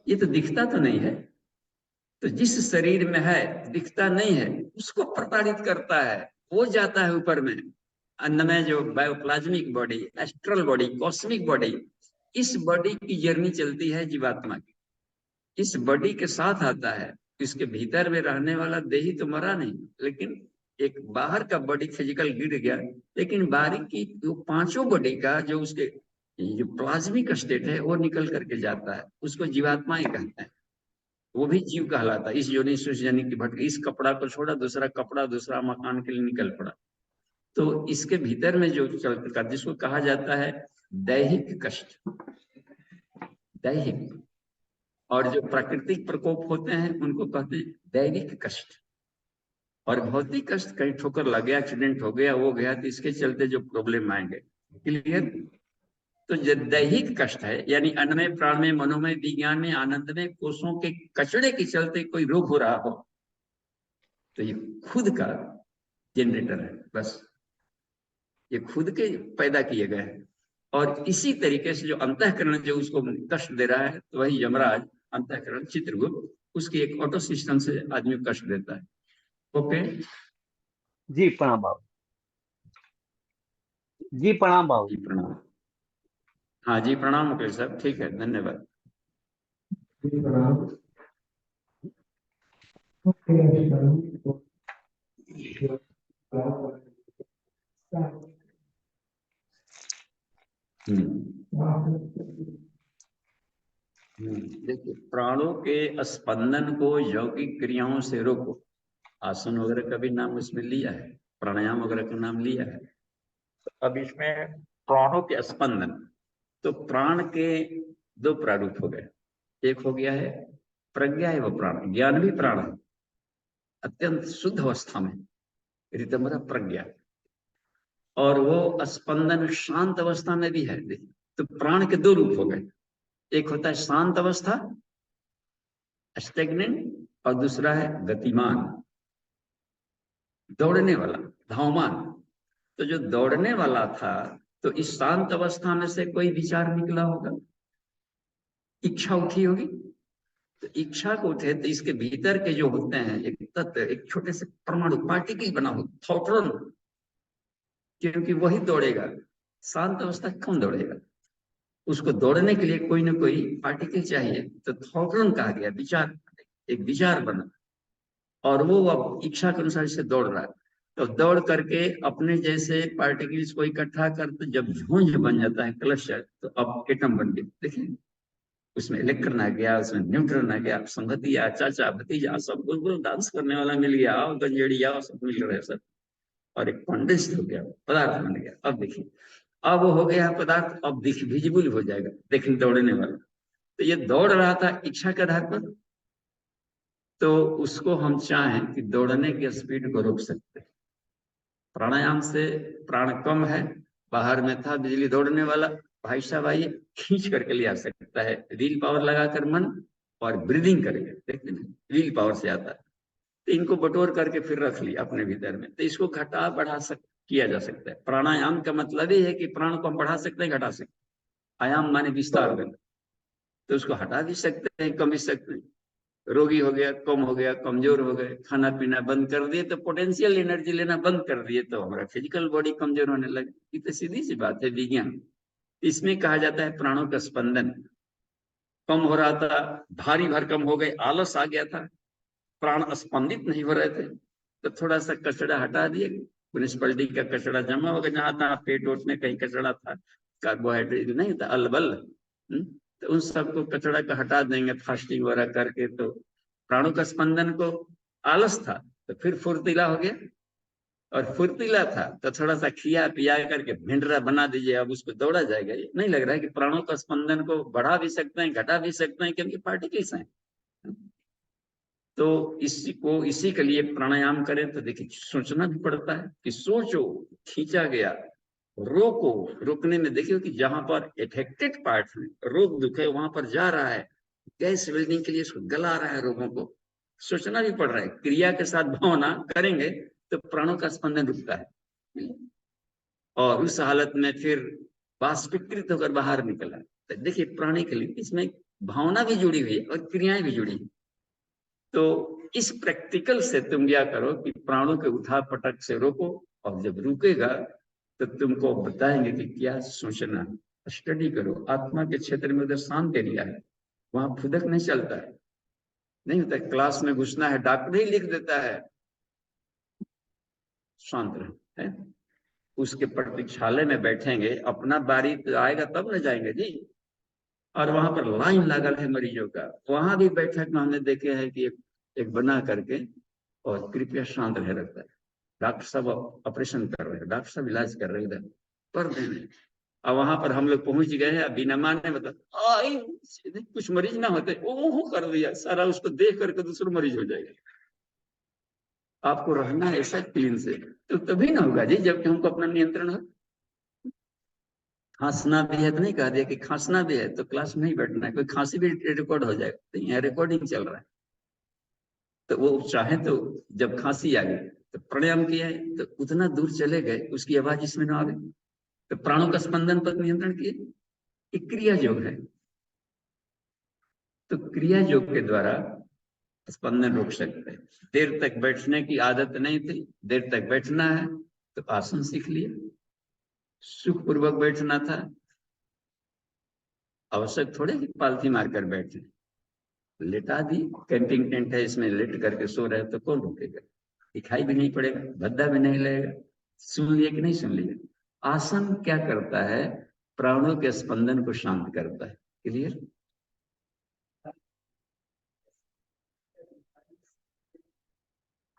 ये तो दिखता तो नहीं है। तो जिस शरीर में है दिखता नहीं है, उसको प्रताड़ित करता है। वो जाता है ऊपर में अन्न में, जो bioplasmic body, astral body, cosmic body, इस बॉडी की जर्नी चलती है जीवात्मा की, इस बॉडी के साथ आता है। इसके भीतर में रहने वाला देही तो मरा नहीं, लेकिन एक बाहर का बॉडी फिजिकल गिर गया, लेकिन बाहर की जो पांचों बॉडी का जो उसके जो प्लाज्मिक स्टेट है वो निकल करके जाता है, उसको जीवात्मा ही कहते हैं। वो भी जीव कहलाता है। इस योनि से उस योनि की भटक, इस कपड़ा को छोड़ा दूसरा कपड़ा, दूसरा मकान के लिए निकल पड़ा। तो इसके भीतर में जो चलता, जिसको कहा जाता है दैहिक कष्ट, दैहिक, और जो प्राकृतिक प्रकोप होते हैं उनको कहते हैं दैविक कष्ट। और भौतिक कष्ट, कहीं ठोकर लग गया, एक्सीडेंट हो गया, वो गया, तो इसके चलते जो प्रॉब्लम आएंगे, क्लियर। तो जो दैहिक कष्ट है, यानी अन्नमय, प्राणमय, मनोमय, विज्ञान में, आनंद में, कोषों के कचड़े के चलते कोई रोग हो रहा हो, तो ये खुद का जनरेटर है, बस ये खुद के पैदा किए गए हैं। और इसी तरीके से जो अंतःकरण जो उसको कष्ट दे रहा है, तो वही यमराज, अंतःकरण, चित्रगुप्त, उसकी एक ऑटो सिस्टम से आदमी को कष्ट देता है। ओके जी प्रणाम बाबू। जी प्रणाम बाबू। जी प्रणाम। हाँ जी प्रणाम मुकेश साहब, ठीक है, धन्यवाद। जी प्रणाम। देखिए, प्राणों के स्पंदन को यौगिक क्रियाओं से रोको। आसन वगैरह का भी नाम उसमें लिया है, प्राणायाम वगैरह का नाम लिया है। अब इसमें प्राणों के स्पंदन, तो प्राण के दो प्रारूप हो गए। एक हो गया है प्रज्ञा एवं प्राण, ज्ञान भी प्राण है, अत्यंत शुद्ध अवस्था में ऋतंभरा प्रज्ञा, और वो स्पंदन शांत अवस्था में भी है। तो प्राण के दो रूप हो गए, एक होता है शांत अवस्था, स्टेगनेंट, और दूसरा है गतिमान, दौड़ने वाला, धावमान। तो जो दौड़ने वाला था, तो इस शांत अवस्था में से कोई विचार निकला होगा, इच्छा उठी होगी। तो इच्छा को उठे तो इसके भीतर के जो होते हैं एक तत्व, एक छोटे से परमाणु पार्टिकल बना हो, थॉट्रॉन, क्योंकि वही दौड़ेगा। शांत अवस्था कौन दौड़ेगा, उसको दौड़ने के लिए कोई ना कोई पार्टिकल चाहिए, तो थॉट्रॉन कहा गया, विचार, एक विचार बना, और वो अब इच्छा के अनुसार से दौड़ रहा है। तो दौड़ करके अपने जैसे पार्टिकल्स को इकट्ठा कर, तो जब झुंझ बन जाता है, क्लस्टर, तो अब एटम बन गए। देखिए, उसमें इलेक्ट्रॉन आ गया, उसमें न्यूट्रॉन आ गया, संगति आ, चाचा भतीजा सब, बिल्कुल डांस करने वाला मिल गया, आओ गंजेड़ी आओ, सब मिल रहे सब, और एक कंडेंस्ड हो गया, पदार्थ बन गया। अब देखिए, अब हो गया पदार्थ, अब दिख विजिबल हो जाएगा, देखिए दौड़ने वाला। तो ये दौड़ रहा था इच्छा के आधार पर, तो उसको हम चाहें कि दौड़ने की स्पीड को रोक सकते हैं। प्राणायाम से प्राण कम है, बाहर में था बिजली दौड़ने वाला, भाई साहब आइए, खींच करके ले आ सकता है, व्हील पावर लगाकर मन और ब्रीदिंग करके, देखते हैं व्हील पावर से आता है। तो इनको बटोर करके फिर रख लिया अपने भीतर में, तो इसको घटा बढ़ा किया जा सकता है। प्राणायाम का मतलब ये है कि प्राण को हम बढ़ा सकते हैं, घटा सकते हैं। आयाम माने विस्तार करना, तो उसको हटा भी सकते हैं, कम भी सकते हैं। रोगी हो गया, कम हो गया, कमजोर हो गए, खाना पीना बंद कर दिए, तो पोटेंशियल एनर्जी लेना बंद कर दिए, तो हमारा फिजिकल बॉडी कमजोर होने लगे। ये तो सीधी सी बात है, विज्ञान। इसमें कहा जाता है प्राणों का स्पंदन कम हो रहा था, भारी भरकम हो गए, आलस आ गया था, प्राण स्पंदित नहीं हो रहे थे, तो थोड़ा सा कचड़ा हटा दिए, म्यूनिसपैलिटी का कचड़ा जमा हो गया, जहां तहाँ पेट वोट में कहीं कचड़ा था, कार्बोहाइड्रेट नहीं था, अलबल, तो उन सबको कचड़ा का हटा देंगे फास्टिंग वगैरह करके, तो प्राणों का स्पंदन को, आलस था तो फिर फुर्तीला हो गया, और फुर्तीला था तो थोड़ा सा खिया पिया करके भिंडरा बना दीजिए, अब उसको दौड़ा जाएगा। ये नहीं लग रहा है कि प्राणों का स्पंदन को बढ़ा भी सकते हैं, घटा भी सकते हैं, क्योंकि पार्टिकल्स हैं। तो इसी के लिए प्राणायाम करें, तो देखिए सोचना भी पड़ता है कि सोचो, खींचा गया, रोको, रोकने में देखिए कि जहां पर इफेक्टेड पार्ट में रोग दुख है, वहां पर जा रहा है, गैस वेल्डिंग के लिए इसको गला रहा है, रोगों को सोचना भी पड़ रहा है। क्रिया के साथ भावना करेंगे तो प्राणों का स्पंदन रुकता है, और उस हालत में फिर वाष्पीकृत होकर बाहर निकला। तो देखिए प्राणी के लिए इसमें भावना भी जुड़ी हुई है और क्रियाएं भी जुड़ी है। तो इस प्रैक्टिकल से तुम क्या करो कि प्राणों के उठा पटक से रोको, और जब रुकेगा तो तुमको बताएंगे कि क्या सोचना। स्टडी करो, आत्मा के क्षेत्र में उधर शांत एरिया है, वहां फुदक नहीं चलता है, नहीं होता। क्लास में घुसना है, डॉक्टर ही लिख देता है शांत रहो, है। उसके प्रतीक्षालय में बैठेंगे, अपना बारी तो आएगा तब न जाएंगे जी। और वहां पर लाइन लगल है मरीजों का, वहां भी बैठक में हमने देखे हैं कि एक बना करके, और कृपया शांत रहे रहता है, डॉक्टर साहब ऑपरेशन कर रहे हैं, डॉक्टर साहब इलाज कर रहे हैं इधर पर देने, और वहां पर हम लोग पहुंच गए हैं, बिना माने मतलब कुछ मरीज ना होते, वो कर दिया सारा, उसको देख करके दूसरा मरीज हो जाएगा। आपको रहना है ऐसा क्लीन से, तो तभी ना होगा जी जबकि हमको अपना नियंत्रण हो। खांसना भी है तो नहीं कह दिया कि खांसना भी है तो क्लास में नहीं बैठना है, कोई खांसी भी रिकॉर्ड हो जाएगा, तो यहाँ रिकॉर्डिंग चल रहा है। तो वो चाहे तो जब खांसी आ गई तो प्राणायाम किया है, तो उतना दूर चले गए उसकी आवाज इसमें ना आ गई, तो प्राणों का स्पंदन पर नियंत्रण किए, एक क्रिया योग है। तो क्रिया योग के द्वारा स्पंदन रोक सकते हैं। देर तक बैठने की आदत नहीं थी, देर तक बैठना है तो आसन सीख लिए, सुखपूर्वक बैठना था, आवश्यक थोड़े कि पालथी मारकर बैठे, लेटा दी, कैंपिंग टेंट है इसमें लेट करके सो रहे तो कौन रुकेगा, दिखाई भी नहीं पड़ेगा, भद्दा भी नहीं लगेगा। सुन लिए कि नहीं सुन लिए? आसन क्या करता है? प्राणों के स्पंदन को शांत करता है। क्लियर?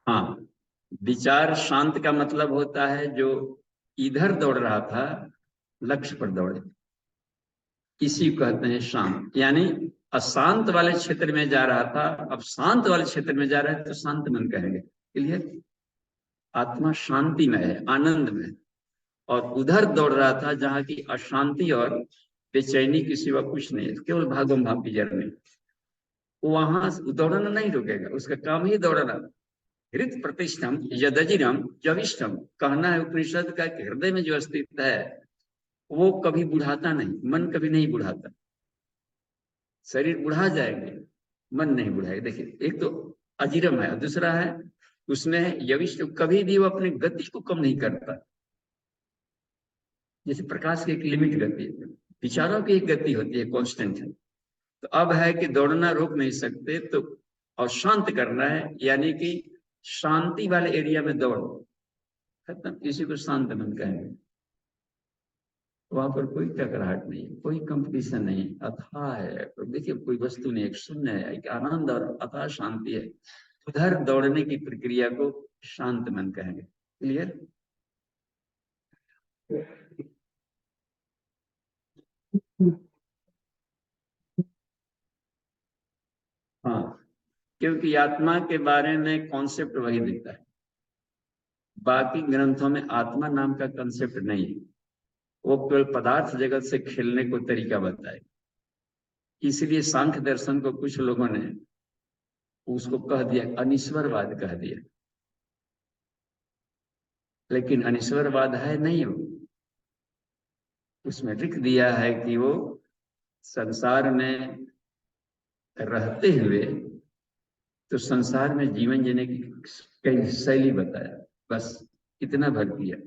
हाँ, विचार शांत का मतलब होता है जो इधर दौड़ रहा था लक्ष्य पर दौड़े, इसी को कहते हैं शांत। यानी अशांत वाले क्षेत्र में जा रहा था, अब शांत वाले क्षेत्र में जा रहा है तो शांत मन कहेंगे। क्लियर? आत्मा शांति में है, आनंद में, और उधर दौड़ रहा था जहां की अशांति और बेचैनी के सिवा कुछ नहीं है, केवल भागम भाग की जर्नी। वहां दौड़ना नहीं रुकेगा, उसका काम ही दौड़ना। हृत प्रतिष्ठम यदजिरम जविष्ठम, कहना है उपनिषद का कि हृदय में जो अस्तित्व है वो कभी बुढ़ाता नहीं, मन कभी नहीं बुढ़ाता। शरीर बुढ़ा जाएंगे, मन नहीं बुढ़ाएगा। देखिए, एक तो अजिरम है, दूसरा है उसमें है यविष्ठ, कभी भी वो अपने गति को कम नहीं करता। जैसे प्रकाश की एक लिमिट गति है, विचारों की एक गति होती है, कांस्टेंट है। तो अब है कि दौड़ना रोक नहीं सकते, तो और शांत करना है, यानी कि शांति वाले एरिया में दौड़ो, खत्म। इसी को शांत मन कहेंगे। वहां पर कोई टकराहट नहीं, कोई कंपटीशन नहीं, अथाह है। तो देखिए, कोई वस्तु नहीं, एक शून्य है, एक आनंद और अथाह शांति है। उधर दौड़ने की प्रक्रिया को शांत मन कहेंगे। क्लियर? हाँ, क्योंकि आत्मा के बारे में कॉन्सेप्ट वही देता है, बाकी ग्रंथों में आत्मा नाम का कंसेप्ट नहीं है। वो केवल पदार्थ जगत से खेलने को तरीका बताए। इसलिए सांख्य दर्शन को कुछ लोगों ने उसको कह दिया, अनिश्वरवाद कह दिया, लेकिन अनिश्वरवाद है नहीं। वो उसमें लिख दिया है कि वो संसार में रहते हुए तो संसार में जीवन जीने की कई शैली बताया, बस इतना भर दिया,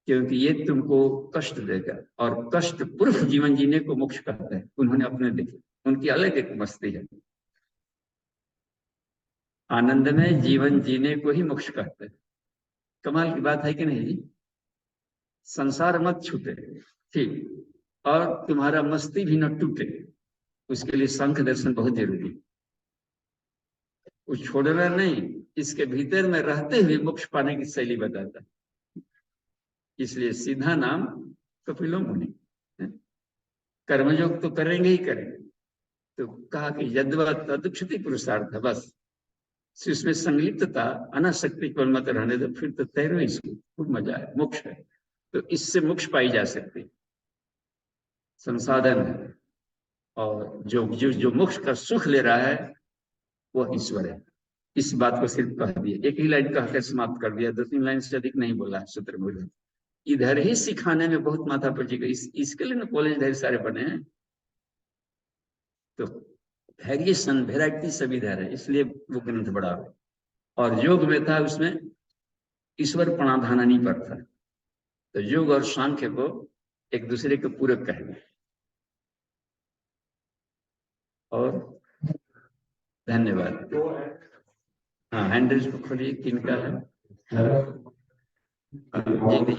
क्योंकि ये तुमको कष्ट देगा, और कष्ट पूर्व जीवन जीने को मोक्ष कहता है। उन्होंने अपने देखे, उनकी अलग एक मस्ती है। आनंद में जीवन जीने को ही मोक्ष कहते हैं। कमाल की बात है कि नहीं जी? संसार मत छूटे, ठीक, और तुम्हारा मस्ती भी न टूटे, उसके लिए सांख्य दर्शन बहुत जरूरी है। वो छोड़ना नहीं, इसके भीतर में रहते हुए मोक्ष पाने की शैली बताता है। इसलिए सीधा नाम कपिलो मुनि। कर्मयोग तो करेंगे ही करेंगे, तो कहा कि यद्वा तदुक्षति पुरुषार्थ, बस इसमें संलिप्तता अनासक्ति पर मत रहने दो, फिर तो तैरो इसको, खूब मजा है, मोक्ष है। तो इससे मोक्ष पाई जा सकती, संसाधन है। और जो मोक्ष का सुख ले रहा है वह ईश्वर है। इस बात को सिर्फ कह दिया, एक ही लाइन कहकर समाप्त कर दिया, 2-3 लाइन से अधिक नहीं बोला है सूत्र में। इधर ही सिखाने में बहुत माथा पची गई, इसके लिए ना कॉलेज ढेर सारे बने हैं। तो वेरिएशन, वेराइटी सभी इधर है, इसलिए वो ग्रंथ बड़ा है। और योग में था, उसमें ईश्वर प्रणधानी पर था। तो योग और सांख्य को एक दूसरे के पूरक कहेंगे। और धन्यवाद। हाँ, हैंडल्स को खोलिए, किनका है? जी जी।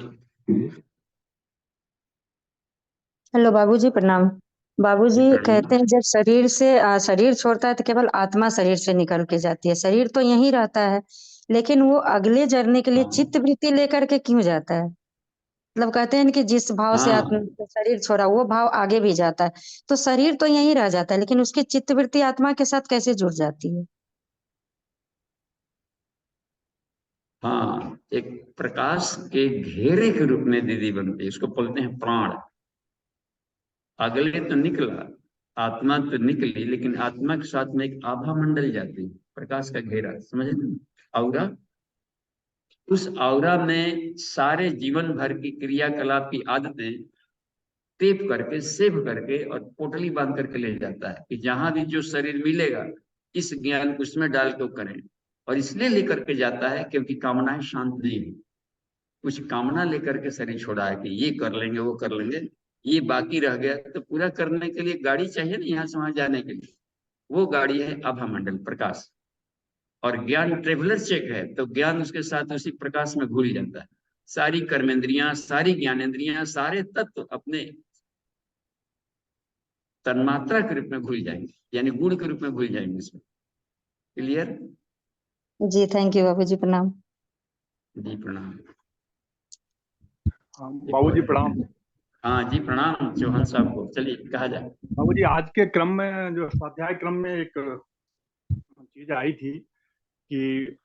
हेलो बाबूजी, प्रणाम। बाबूजी कहते हैं जब शरीर छोड़ता है तो केवल आत्मा शरीर से निकल के जाती है, शरीर तो यहीं रहता है, लेकिन वो अगले जरने के लिए हाँ चित्त वृत्ति लेकर के क्यों जाता है? मतलब कहते हैं ना कि जिस भाव से आत्मा हाँ शरीर छोड़ा वो भाव आगे भी जाता है, तो शरीर तो यहीं रह जाता है, लेकिन उसकी चित्त वृत्ति आत्मा के साथ कैसे जुड़ जाती है? हाँ, एक प्रकाश के घेरे के रूप में दीदी बनती है, इसको बोलते हैं प्राण। अगले तो निकला, आत्मा तो निकली, लेकिन आत्मा के साथ में एक आभा मंडल जाती है, प्रकाश का घेरा, समझ रहे? औरा, उस औरा में सारे जीवन भर की क्रियाकलाप की आदतें टेप करके सेव करके और पोटली बांध करके ले जाता है कि जहां भी जो शरीर मिलेगा इस ज्ञान को उसमें डाल के करें। और इसलिए लेकर के जाता है क्योंकि कामनाएं शांत नहीं हुई, कुछ कामना लेकर के शरीर छोड़ा है कि ये कर लेंगे वो कर लेंगे, ये बाकी रह गया, तो पूरा करने के लिए गाड़ी चाहिए ना यहाँ से वहां जाने के लिए, वो गाड़ी है आभा मंडल प्रकाश। और ज्ञान ट्रेवलर चेक है, तो ज्ञान उसके साथ उसी प्रकाश में घुल जाता है। सारी कर्मेंद्रियां, सारी ज्ञानेन्द्रियां, सारे तत्व अपने तन्मात्रा के रूप में घुल जाएंगे, यानी गुण के रूप में घुल जाएंगे इसमें। क्लियर? जी थैंक यू बाबूजी, प्रणाम। जी प्रणाम। हाँ, बाबूजी प्रणाम। हाँ जी प्रणाम चौहान साहब को। चलिए कहा जाए। बाबूजी आज के क्रम में जो स्वाध्याय क्रम में एक चीज आई थी कि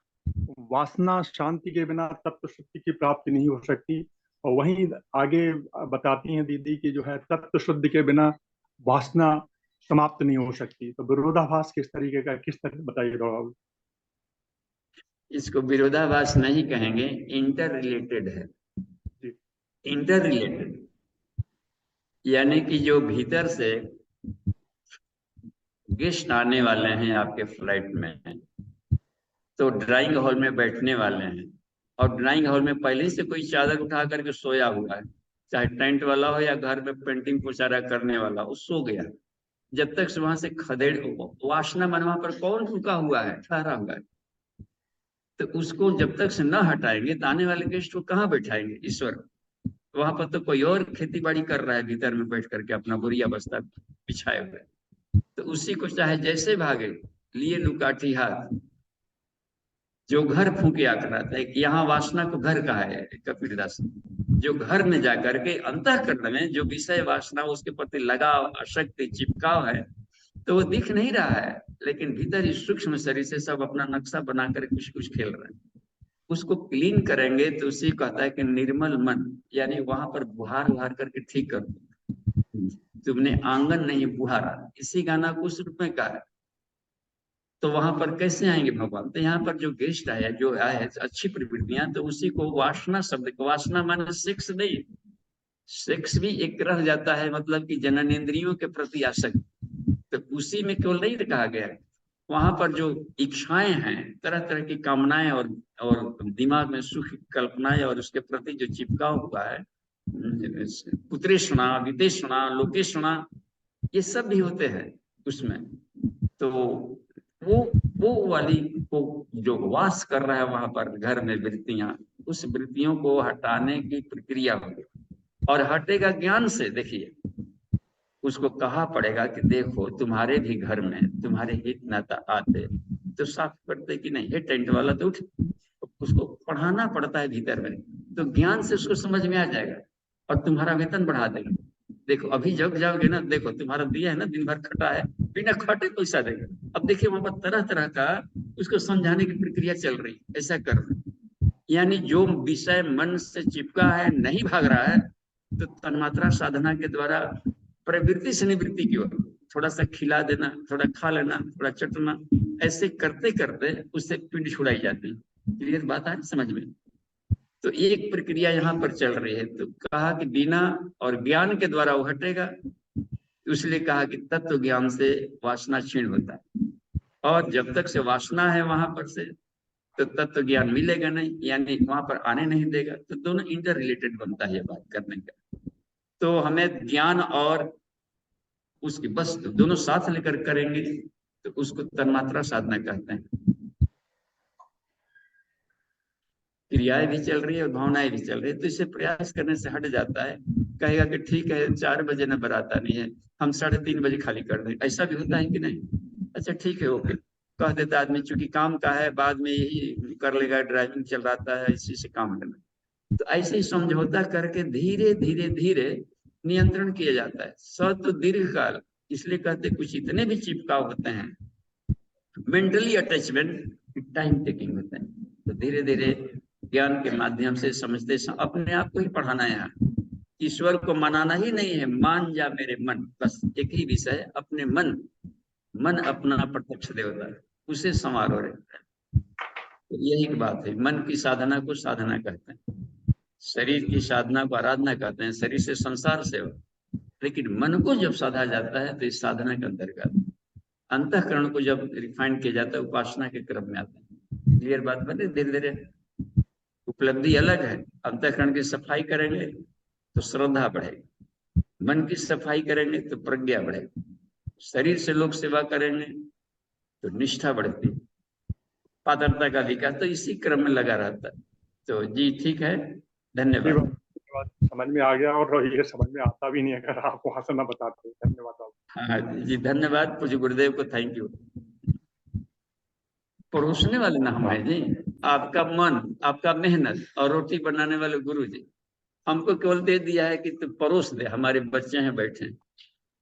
वासना शांति के बिना तत्व शुद्धि की प्राप्ति नहीं हो सकती, और वहीं आगे बताती हैं दीदी कि जो है तत्व शुद्धि के बिना वासना समाप्त नहीं हो सकती। तो विरोधाभास किस तरीके का, किस तरह बताइएगा बाबू। इसको विरोधाभास नहीं कहेंगे, इंटर रिलेटेड है। जी। इंटर रिलेटेड यानी कि जो भीतर से गेस्ट आने वाले हैं आपके फ्लाइट में, तो ड्राइंग हॉल में बैठने वाले हैं, और ड्राइंग हॉल में पहले से कोई चादर उठा करके सोया हुआ है, चाहे टेंट वाला हो या घर में पेंटिंग पुचारा करने वाला, वो सो गया। जब तक से वहां से खदेड़ वासना मन वहां पर कौन रुका हुआ है, ठहरा हुआ है, तो उसको जब तक से न हटाएंगे तो आने वाले गेस्ट को कहाँ बैठाएंगे ईश्वर? वहां पर तो कोई और खेती बाड़ी कर रहा है भीतर में बैठ करके अपना बोरिया बस्ता बिछाए हुए, तो उसी को चाहे जैसे भागे लिए लुकाठी हाथ, जो घर फूके आकर है कि यहाँ वासना को घर कहा है कबीरदास। जो घर में जाकर के अंतःकरण में जो विषय वासना उसके प्रति लगाव, आसक्ति, चिपकाव है, तो वो दिख नहीं रहा है, लेकिन भीतर ही सूक्ष्म शरीर से सब अपना नक्शा बनाकर कुछ कुछ खेल रहे हैं। उसको क्लीन करेंगे तो उसी कहता है कि निर्मल मन, यानी वहां पर बुहार उहार करके ठीक कर दो। तुमने आंगन नहीं बुहारा, इसी गाना को उस रूप में कहा है। तो वहां पर कैसे आएंगे भगवान? तो यहाँ पर जो गेस्ट आया, जो आया है अच्छी प्रवृत्तियां, तो उसी को वासना शब्द, वासना माने सेक्स नहीं, सेक्स भी एक रह जाता है, मतलब कि जननेंद्रियों के प्रति आसक्ति, तो उसी में केवल नहीं कहा गया है। वहां पर जो इच्छाएं हैं, तरह तरह की कामनाएं और दिमाग में सुख कल्पनाएं और उसके प्रति जो चिपकाव हुआ है, पुत्रेषणा, विदेशणा, लोकेशणा, ये सब भी होते हैं उसमें। तो वो वो वाली को जो वास कर रहा है वहां पर घर में वृत्तियां, उस वृत्तियों को हटाने की प्रक्रिया होगी, और हटेगा ज्ञान से। देखिए उसको कहा पड़ेगा कि देखो तुम्हारे भी घर में तुम्हारे हित नाता आते तो साफ करते कि नहीं, ये टेंट वाला तो उठ, उसको पढ़ाना पड़ता है भीतर में, तो ज्ञान से उसको समझ में आ जाएगा और तुम्हारा वेतन बढ़ा देगा। देखो अभी जब जाओगे ना, देखो तुम्हारा दिया है ना दिन भर खटा है, बिना खटे पैसा देगा। अब देखिए वहां पर तरह तरह का उसको समझाने की प्रक्रिया चल रही, ऐसा कर रहे, यानी जो विषय मन से चिपका है नहीं भाग रहा है, तो तन्मात्रा साधना के द्वारा प्रवृत्ति से निवृत्ति की ओर थोड़ा सा खिला देना, थोड़ा खा लेना, थोड़ा चटना, ऐसे करते करते उससे पिंड छुड़ाई जाती है। क्लियर बात है समझ में? तो एक प्रक्रिया यहाँ पर चल रही है, तो कहा कि बिना और ज्ञान के द्वारा वो हटेगा, इसलिए कहा कि तत्व ज्ञान से वासना क्षीण होता है, और जब तक से वासना है वहां पर से तो तत्व ज्ञान मिलेगा नहीं, यानी वहां पर आने नहीं देगा। तो दोनों इंटर रिलेटेड बनता है ये बात करने का। तो हमें ज्ञान और उसकी वस्तु दोनों साथ लेकर करेंगे तो उसको तन्मात्रा साधना कहते हैं। क्रियाएं भी चल रही है और भावनाएं भी चल रही है, तो इसे प्रयास करने से हट जाता है। कहेगा कि ठीक है 4 बजे नंबर आता नहीं है, हम 3:30 बजे खाली कर दें, ऐसा भी होता है कि नहीं? अच्छा ठीक है ओके, कह देता आदमी चूंकि काम का है, बाद में यही कर लेगा, ड्राइविंग चल रहा है, इसी से काम लेना। तो ऐसे ही समझौता करके धीरे धीरे धीरे नियंत्रण किया जाता है। तो दीर्घ काल, इसलिए कहते कुछ इतने भी चिपकाव होते हैं, मेंटली अटैचमेंट टाइम टेकिंग होते हैं। तो धीरे धीरे ज्ञान के माध्यम से समझते अपने आप को ही पढ़ाना है। यहाँ ईश्वर को मनाना ही नहीं है, मान जा मेरे मन, बस एक ही विषय, अपने मन अपना प्रत्यक्ष देवता है, उसे समारोह रहता है। तो यही बात है, मन की साधना को साधना कहते हैं, शरीर की साधना को आराधना कहते हैं, शरीर से संसार सेवा। लेकिन मन को जब साधा जाता है तो इस साधना के अंतर्गत अंतःकरण को जब रिफाइन किया जाता है, उपासना के क्रम में आता है। क्लियर बात बने? धीरे धीरे उपलब्धि अलग है। अंतःकरण की सफाई करेंगे तो श्रद्धा बढ़ेगी, मन की सफाई करेंगे तो प्रज्ञा बढ़ेगी, शरीर से लोग सेवा करेंगे तो निष्ठा बढ़ती, पात्रता का विकास, तो इसी क्रम में लगा रहता है। तो जी ठीक है, धन्यवाद। समझ में आ गया, और ये समझ में आता भी नहीं अगर आप वहां से ना बताते। धन्यवाद। हाँ जी धन्यवाद, पूज्य गुरुदेव को थैंक यू। परोसने वाले ना हम है जी, आपका मन, आपका मेहनत, और रोटी बनाने वाले गुरु जी हमको केवल दे दिया है कि तू परोस दे, हमारे बच्चे हैं बैठे,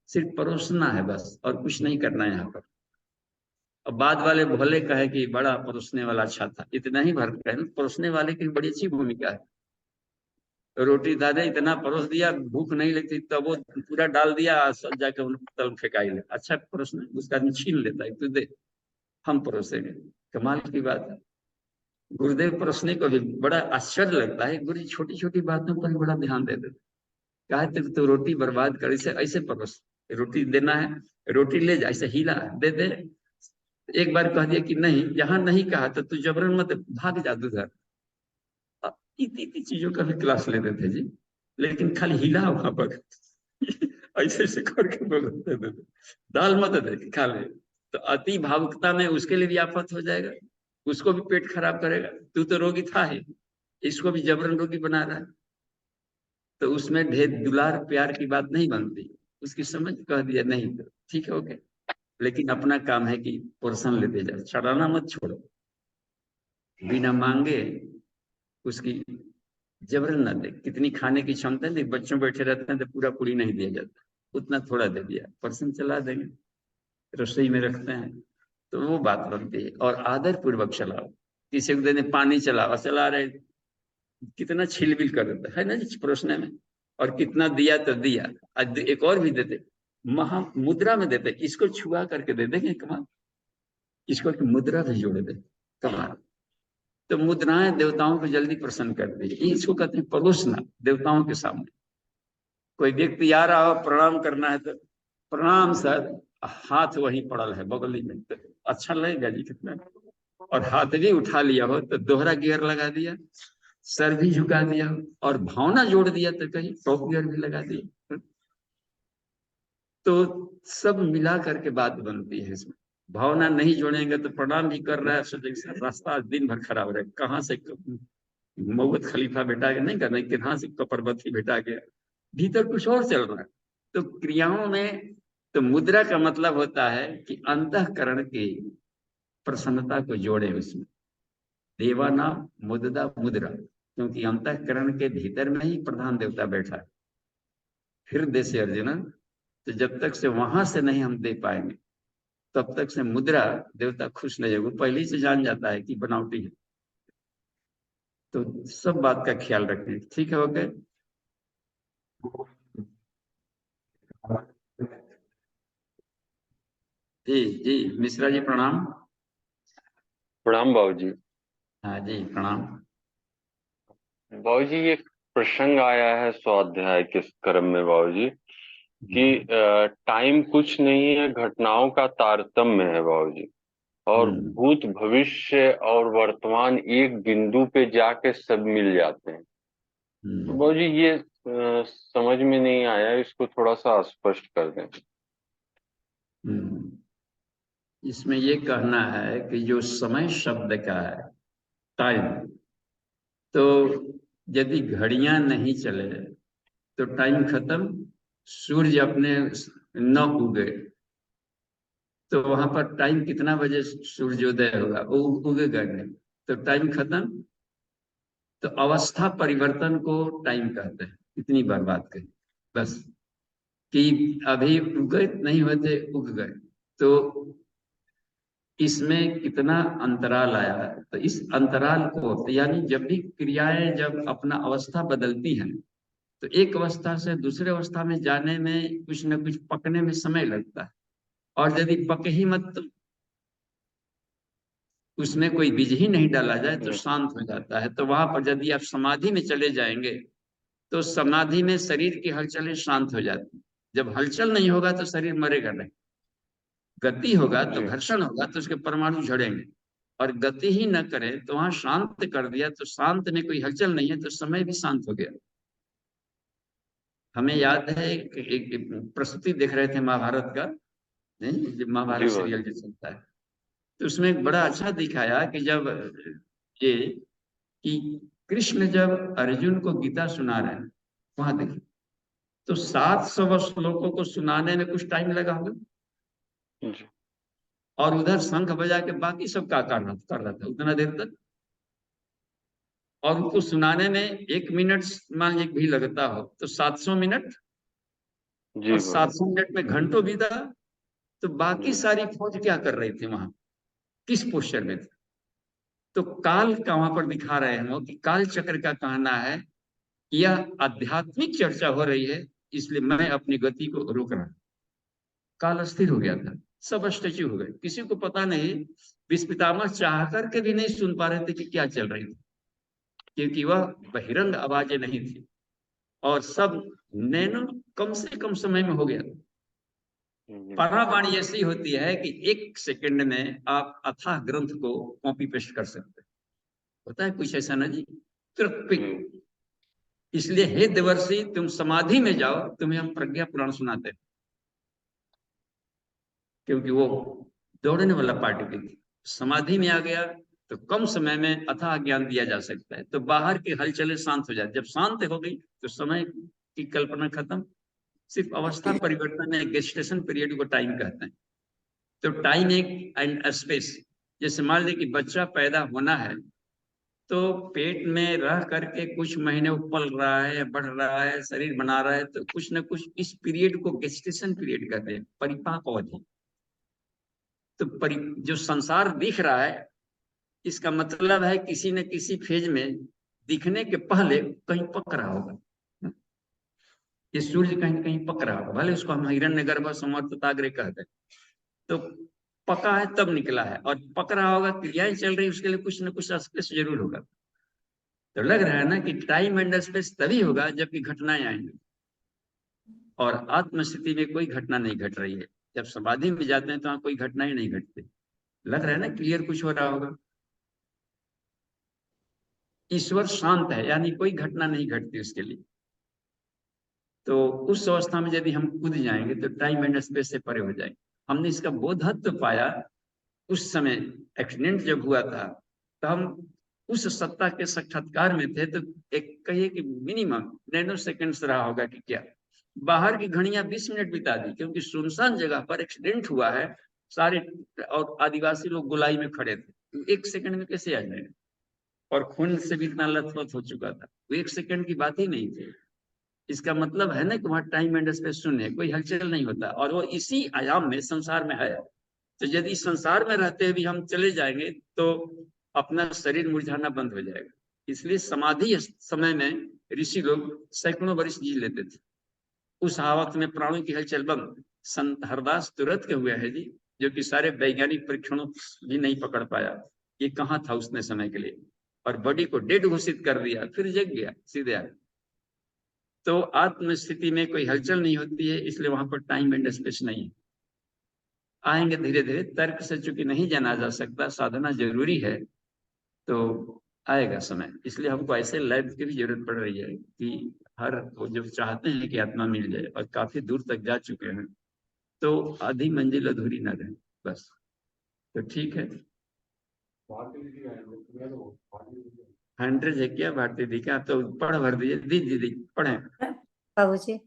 सिर्फ परोसना है बस, और कुछ नहीं करना है यहाँ पर। और बाद वाले भले कहे कि बड़ा परोसने वाला अच्छा था, इतना ही भर कहे, परोसने वाले की बड़ी अच्छी भूमिका है। रोटी दादे इतना परोस दिया, भूख नहीं लगती तब वो पूरा डाल दिया, सब जाके तल फेंकाई ले, अच्छा परोसना, उसका आदमी छीन लेता है, तू दे हम परोसेंगे, कमाल की बात है। गुरुदेव परोसने को भी बड़ा आश्चर्य लगता है, गुरु छोटी छोटी बातों पर बड़ा ध्यान दे देते। कहा तो रोटी बर्बाद कर, इसे ऐसे परोस, रोटी देना है, रोटी ले जा, ऐसे हिला दे दे। एक बार कह दिया कि नहीं, यहाँ नहीं कहा तो तू जबरन मत भाग जा उधर। इतनी चीजों का भी क्लास लेते थे जी, लेकिन खाली हिला वहां पर ऐसे ऐसे करके बोलते थे, दाल मत दे खा ले। तो अति भावुकता में उसके लिए भी आफत हो जाएगा, उसको भी पेट खराब करेगा। तू तो रोगी था ही, इसको भी जबरन रोगी बना रहा है। तो उसमें ढेर दुलार प्यार की बात नहीं बनती, उसकी समझ कह दिया नहीं तो ठीक है ओके, लेकिन अपना काम है कि पोर्शन लेते जाओ, चढ़ाना मत छोड़ो, बिना मांगे उसकी जबरन ना दे। कितनी खाने की क्षमता है, बच्चों बैठे रहते हैं तो पूरा पूरी नहीं दिया जाता, उतना थोड़ा दे दिया, पर्सन चला देंगे, रसोई में रखते हैं, तो वो बात बनती है। और आदर पूर्वक चलाओ, किसी को देने पानी चलाओ, चला रहे कितना छिलबिल कर देता है ना जी परोसने में, और कितना दिया तो दिया, आज एक और भी देते, महा मुद्रा में देते, इसको छुआ करके दे देंगे कमाल, इसको मुद्रा भी जोड़ दे कमाल। तो मुद्राएं देवताओं को जल्दी प्रसन्न करती है, इसको कहते हैं परोसना देवताओं के सामने। कोई व्यक्ति आ रहा हो, प्रणाम करना है तो प्रणाम सर, हाथ वहीं पड़ल है बगली में, तो अच्छा लगेगा जी कितना। और हाथ भी उठा लिया हो तो दोहरा गियर लगा दिया, सर भी झुका दिया, और भावना जोड़ दिया तो कहीं टॉप गियर भी लगा दिया, तो सब मिला करके बात बनती है। इसमें भावना नहीं जोड़ेंगे तो प्रणाम भी कर रहा है, रास्ता दिन भर खराब रहे, कहाँ से मोहम्मद खलीफा भेटा गया नहीं करना, कहाँ से कपरबत्ती भेटा गया, भीतर कुछ और चल रहा है। तो क्रियाओं में तो मुद्रा का मतलब होता है कि अंतःकरण की प्रसन्नता को जोड़े उसमें, देवाना मुद्दा मुद्रा, क्योंकि अंतःकरण के भीतर में ही प्रधान देवता बैठा है हृदय से अर्जुन। तो जब तक से वहां से नहीं हम दे पाएंगे तब तक से मुद्रा देवता खुश नहीं होगा, पहले ही से जान जाता है कि बनावटी है। तो सब बात का ख्याल रखें, ठीक है ओके। जी जी मिश्रा जी प्रणाम। प्रणाम बाबूजी। हाँ जी प्रणाम। बाबूजी एक प्रसंग आया है स्वाध्याय के क्रम में बाबूजी कि टाइम कुछ नहीं है, घटनाओं का तारतम्य है बाबूजी, और भूत भविष्य और वर्तमान एक बिंदु पे जाके सब मिल जाते हैं। तो बाबूजी ये समझ में नहीं आया, इसको थोड़ा सा स्पष्ट कर दें। इसमें ये कहना है कि जो समय शब्द का है टाइम, तो यदि घड़ियां नहीं चले तो टाइम खत्म, सूर्य अपने न उगे तो वहां पर टाइम कितना बजे सूर्योदय होगा, वो उगेगा नहीं, तो टाइम खत्म। तो अवस्था परिवर्तन को टाइम कहते हैं। इतनी बार बात कही बस, कि अभी उगे नहीं होते, उग गए, तो इसमें कितना अंतराल आया है। तो इस अंतराल को, यानी जब भी क्रियाएं जब अपना अवस्था बदलती हैं, तो एक अवस्था से दूसरे अवस्था में जाने में कुछ न कुछ पकने में समय लगता है। और यदि पके ही मत, तो उसमें कोई बीज ही नहीं डाला जाए तो शांत हो जाता है। तो वहां पर यदि आप समाधि में चले जाएंगे, तो समाधि में शरीर की हलचलें शांत हो जाती। जब हलचल नहीं होगा तो शरीर मरेगा नहीं। गति होगा तो घर्षण होगा तो उसके परमाणु झड़ेंगे, और गति ही न करें तो वहां शांत कर दिया, तो शांत में कोई हलचल नहीं है तो समय भी शांत हो गया। हमें याद है एक प्रस्तुति देख रहे थे महाभारत का, नहीं, जो महाभारत सीरियल जो चलता है, तो उसमें एक बड़ा अच्छा दिखाया कि जब ये कि कृष्ण जब अर्जुन को गीता सुना रहे हैं, वहां देखिए, तो 700 श्लोकों को सुनाने में कुछ टाइम लगा होगा, और उधर शंख बजा के बाकी सब क्या कर रहा था उतना देर तक, और उनको सुनाने में 1 मिनट मान लीजिए भी लगता हो, तो 700 मिनट, और 700 मिनट में घंटों बीता। तो बाकी सारी फौज क्या कर रही थी वहां, किस पोस्चर में थी? तो काल का वहां पर दिखा रहे हैं कि काल चक्र का कहना है, यह आध्यात्मिक चर्चा हो रही है, इसलिए मैं अपनी गति को रोक रहा हूं। काल अस्थिर हो गया था, सब स्टेच्यू हो गए, किसी को पता नहीं, विश्व पितामह चाह करके भी नहीं सुन पा रहे थे कि क्या चल रही थी, क्योंकि वह बहिरंग आवाजें नहीं थी, और सब नैनो कम से कम समय में हो गया। परावाणी ऐसी होती है कि 1 सेकंड में आप अथाह ग्रंथ को कॉपी पेस्ट कर सकते हैं, होता है कुछ ऐसा ना जी, तुरंत। इसलिए हे देवर्षि, तुम समाधि में जाओ, तुम्हें हम प्रज्ञा पुराण सुनाते हैं, क्योंकि वो दौड़ने वाला पार्टिकल थी, समाधि में आ गया तो कम समय में अथाह ज्ञान दिया जा सकता है। तो बाहर की हलचलें शांत हो जाती, जब शांत हो गई तो समय की कल्पना खत्म, सिर्फ अवस्था परिवर्तन है, गेस्टेशन पीरियड को टाइम कहते हैं। तो टाइम एक एंड स्पेस, जैसे मान लीजिए कि बच्चा पैदा होना है, तो पेट में रह करके कुछ महीने वो पल रहा है, बढ़ रहा है, शरीर बना रहा है, तो कुछ न कुछ इस पीरियड को गेस्टेशन पीरियड कहते हैं, परिपाक अवधि। तो जो संसार दिख रहा है, इसका मतलब है किसी न किसी फेज में दिखने के पहले कहीं पक रहा होगा। ये सूर्य कहीं कहीं पक रहा होगा, भले उसको हम हिरण्यगर्भ समर्थताग्रे कहते हैं। तो पका है तब निकला है, और पक रहा होगा, क्रियाएं चल रही, उसके लिए कुछ न कुछ स्पेस जरूर होगा। तो लग रहा है ना कि टाइम एंड स्पेस तभी होगा जबकि घटनाएं आएंगी, और आत्मस्थिति में कोई घटना नहीं घट रही है। जब समाधि में जाते हैं तो वहां कोई घटनाएं नहीं घटती। लग रहा है ना क्लियर कुछ हो रहा होगा। ईश्वर शांत है, यानी कोई घटना नहीं घटती उसके लिए। तो उस अवस्था में यदि हम कूद जाएंगे तो टाइम एंड स्पेस से परे हो जाएंगे। हमने इसका बोधत्व पाया उस समय, एक्सीडेंट जब हुआ था, तो हम उस सत्ता के साक्षात्कार में थे, तो एक कहिए कि मिनिमम नैनो सेकंड्स रहा होगा कि क्या, बाहर की घड़ियां 20 मिनट बिता दी, क्योंकि सुनसान जगह पर एक्सीडेंट हुआ है, सारे और आदिवासी लोग गोलाई में खड़े थे, 1 सेकंड में कैसे आ जाएंगे, और खून से भी इतना लथपथ हो चुका था, वो 1 सेकंड की बात ही नहीं थी। इसका मतलब है ना कि वहां टाइम एंड स्पेस शून्य है, कोई हलचल नहीं होता, और वो इसी आयाम में संसार में है। तो यदि संसार में रहते हुए हम चले जाएंगे तो अपना शरीर मुरझाना बंद हो जाएगा। इसलिए समाधि समय में ऋषि लोग सैकड़ों वर्ष जी लेते थे। उस हालत में प्राणों की हलचल बंद। संत हरदास तुरंत के हुए हैं जी, जो कि सारे वैज्ञानिक परीक्षणों भी नहीं पकड़ पाया ये कहाँ था उसने समय के लिए, और बॉडी को डेड घोषित कर दिया, फिर जग गया सीधे आ। तो आत्म स्थिति में कोई हलचल नहीं होती है, इसलिए वहां पर टाइम एंड स्पेस नहीं है। आएंगे धीरे धीरे, तर्क से चूंकि नहीं जाना जा सकता, साधना जरूरी है, तो आएगा समय। इसलिए हमको ऐसे लैब की भी जरूरत पड़ रही है कि हर वो जो चाहते हैं कि आत्मा मिल जाए और काफी दूर तक जा चुके हैं, तो आधी मंजिल अधूरी ना रहे बस। तो ठीक है, 100 है क्या भारतीय दी का, तो पढ़ भर दीजिए, दीदी पढ़े। बाबूजी,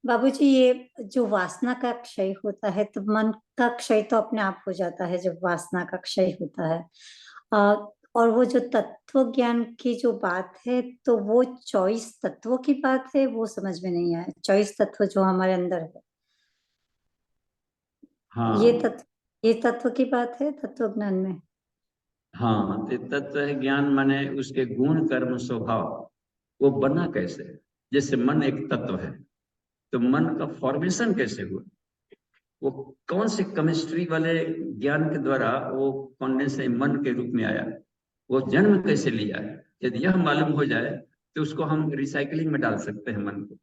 बाबूजी, ये जो वासना का क्षय होता है तो मन का क्षय तो अपने आप हो जाता है जब वासना का क्षय होता है। और वो जो तत्व ज्ञान की जो बात है तो वो 24 तत्वों की बात है, वो समझ में नहीं आया। 24 तत्व जो हमारे अंदर है, ये हाँ तत्व, ये तत्व की बात है तत्व ज्ञान में। हाँ, तो तत्व है ज्ञान माने उसके गुण कर्म स्वभाव, वो बना कैसे। जैसे मन एक तत्व है, तो मन का फॉर्मेशन कैसे हुआ, वो कौन से केमिस्ट्री वाले ज्ञान के द्वारा वो कॉन्डेंसेशन मन के रूप में आया, वो जन्म कैसे लिया है। यदि यह मालूम हो जाए तो उसको हम रिसाइकलिंग में डाल सकते हैं मन को।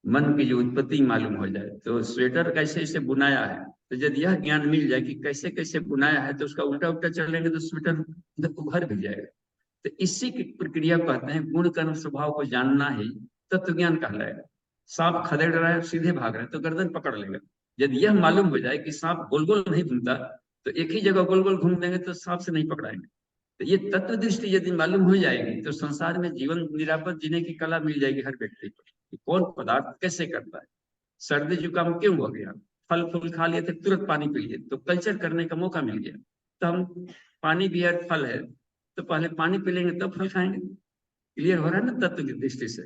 मन की जो उत्पत्ति मालूम हो जाए, तो स्वेटर कैसे इसे बुनाया है, तो यदि यह ज्ञान मिल जाए कि कैसे कैसे बुनाया है, तो उसका उल्टा उल्टा चलेंगे तो स्वेटर उभर भी जाएगा। तो इसी की प्रक्रिया को कहते हैं गुण कर्म स्वभाव को जानना ही तत्व ज्ञान कहलाएगा। सांप खदेड़ रहा है, सीधे भाग रहा है, तो गर्दन पकड़ लेगा। यदि यह मालूम हो जाए कि सांप गोल गोल नहीं घूमता, तो एक ही जगह गोल गोल घूम देंगे तो सांप से नहीं पकड़ाएंगे। तो ये तत्व दृष्टि यदि मालूम हो जाएगी, तो संसार में जीवन निरापद जीने की कला मिल जाएगी हर व्यक्ति को, कि कौन पदार्थ कैसे करता है। सर्दी जुकाम क्यों हो गया, फल फूल खा लिए थे, तुरंत पानी पी लिए, तो कल्चर करने का मौका मिल गया। तो हम पानी भी है, फल है, तो पहले पानी पी लेंगे तब फल खाएंगे। क्लियर हो रहा है ना तत्व की दृष्टि से।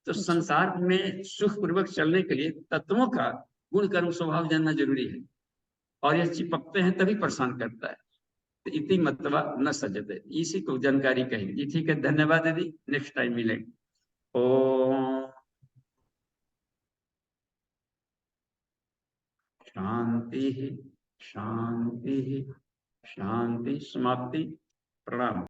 तो जी। संसार में सुख पूर्वक चलने के लिए तत्वों का गुण कर्म स्वभाव जानना जरूरी है, और ये चिपकते हैं तभी परेशान करता है। तो इति मतवा न सजते, इसी को जानकारी कहेंगे जी। ठीक है, धन्यवाद दीदी, नेक्स्ट टाइम मिलेंगे। ओ शांति शांति शांति, समाप्ति। प्रणाम।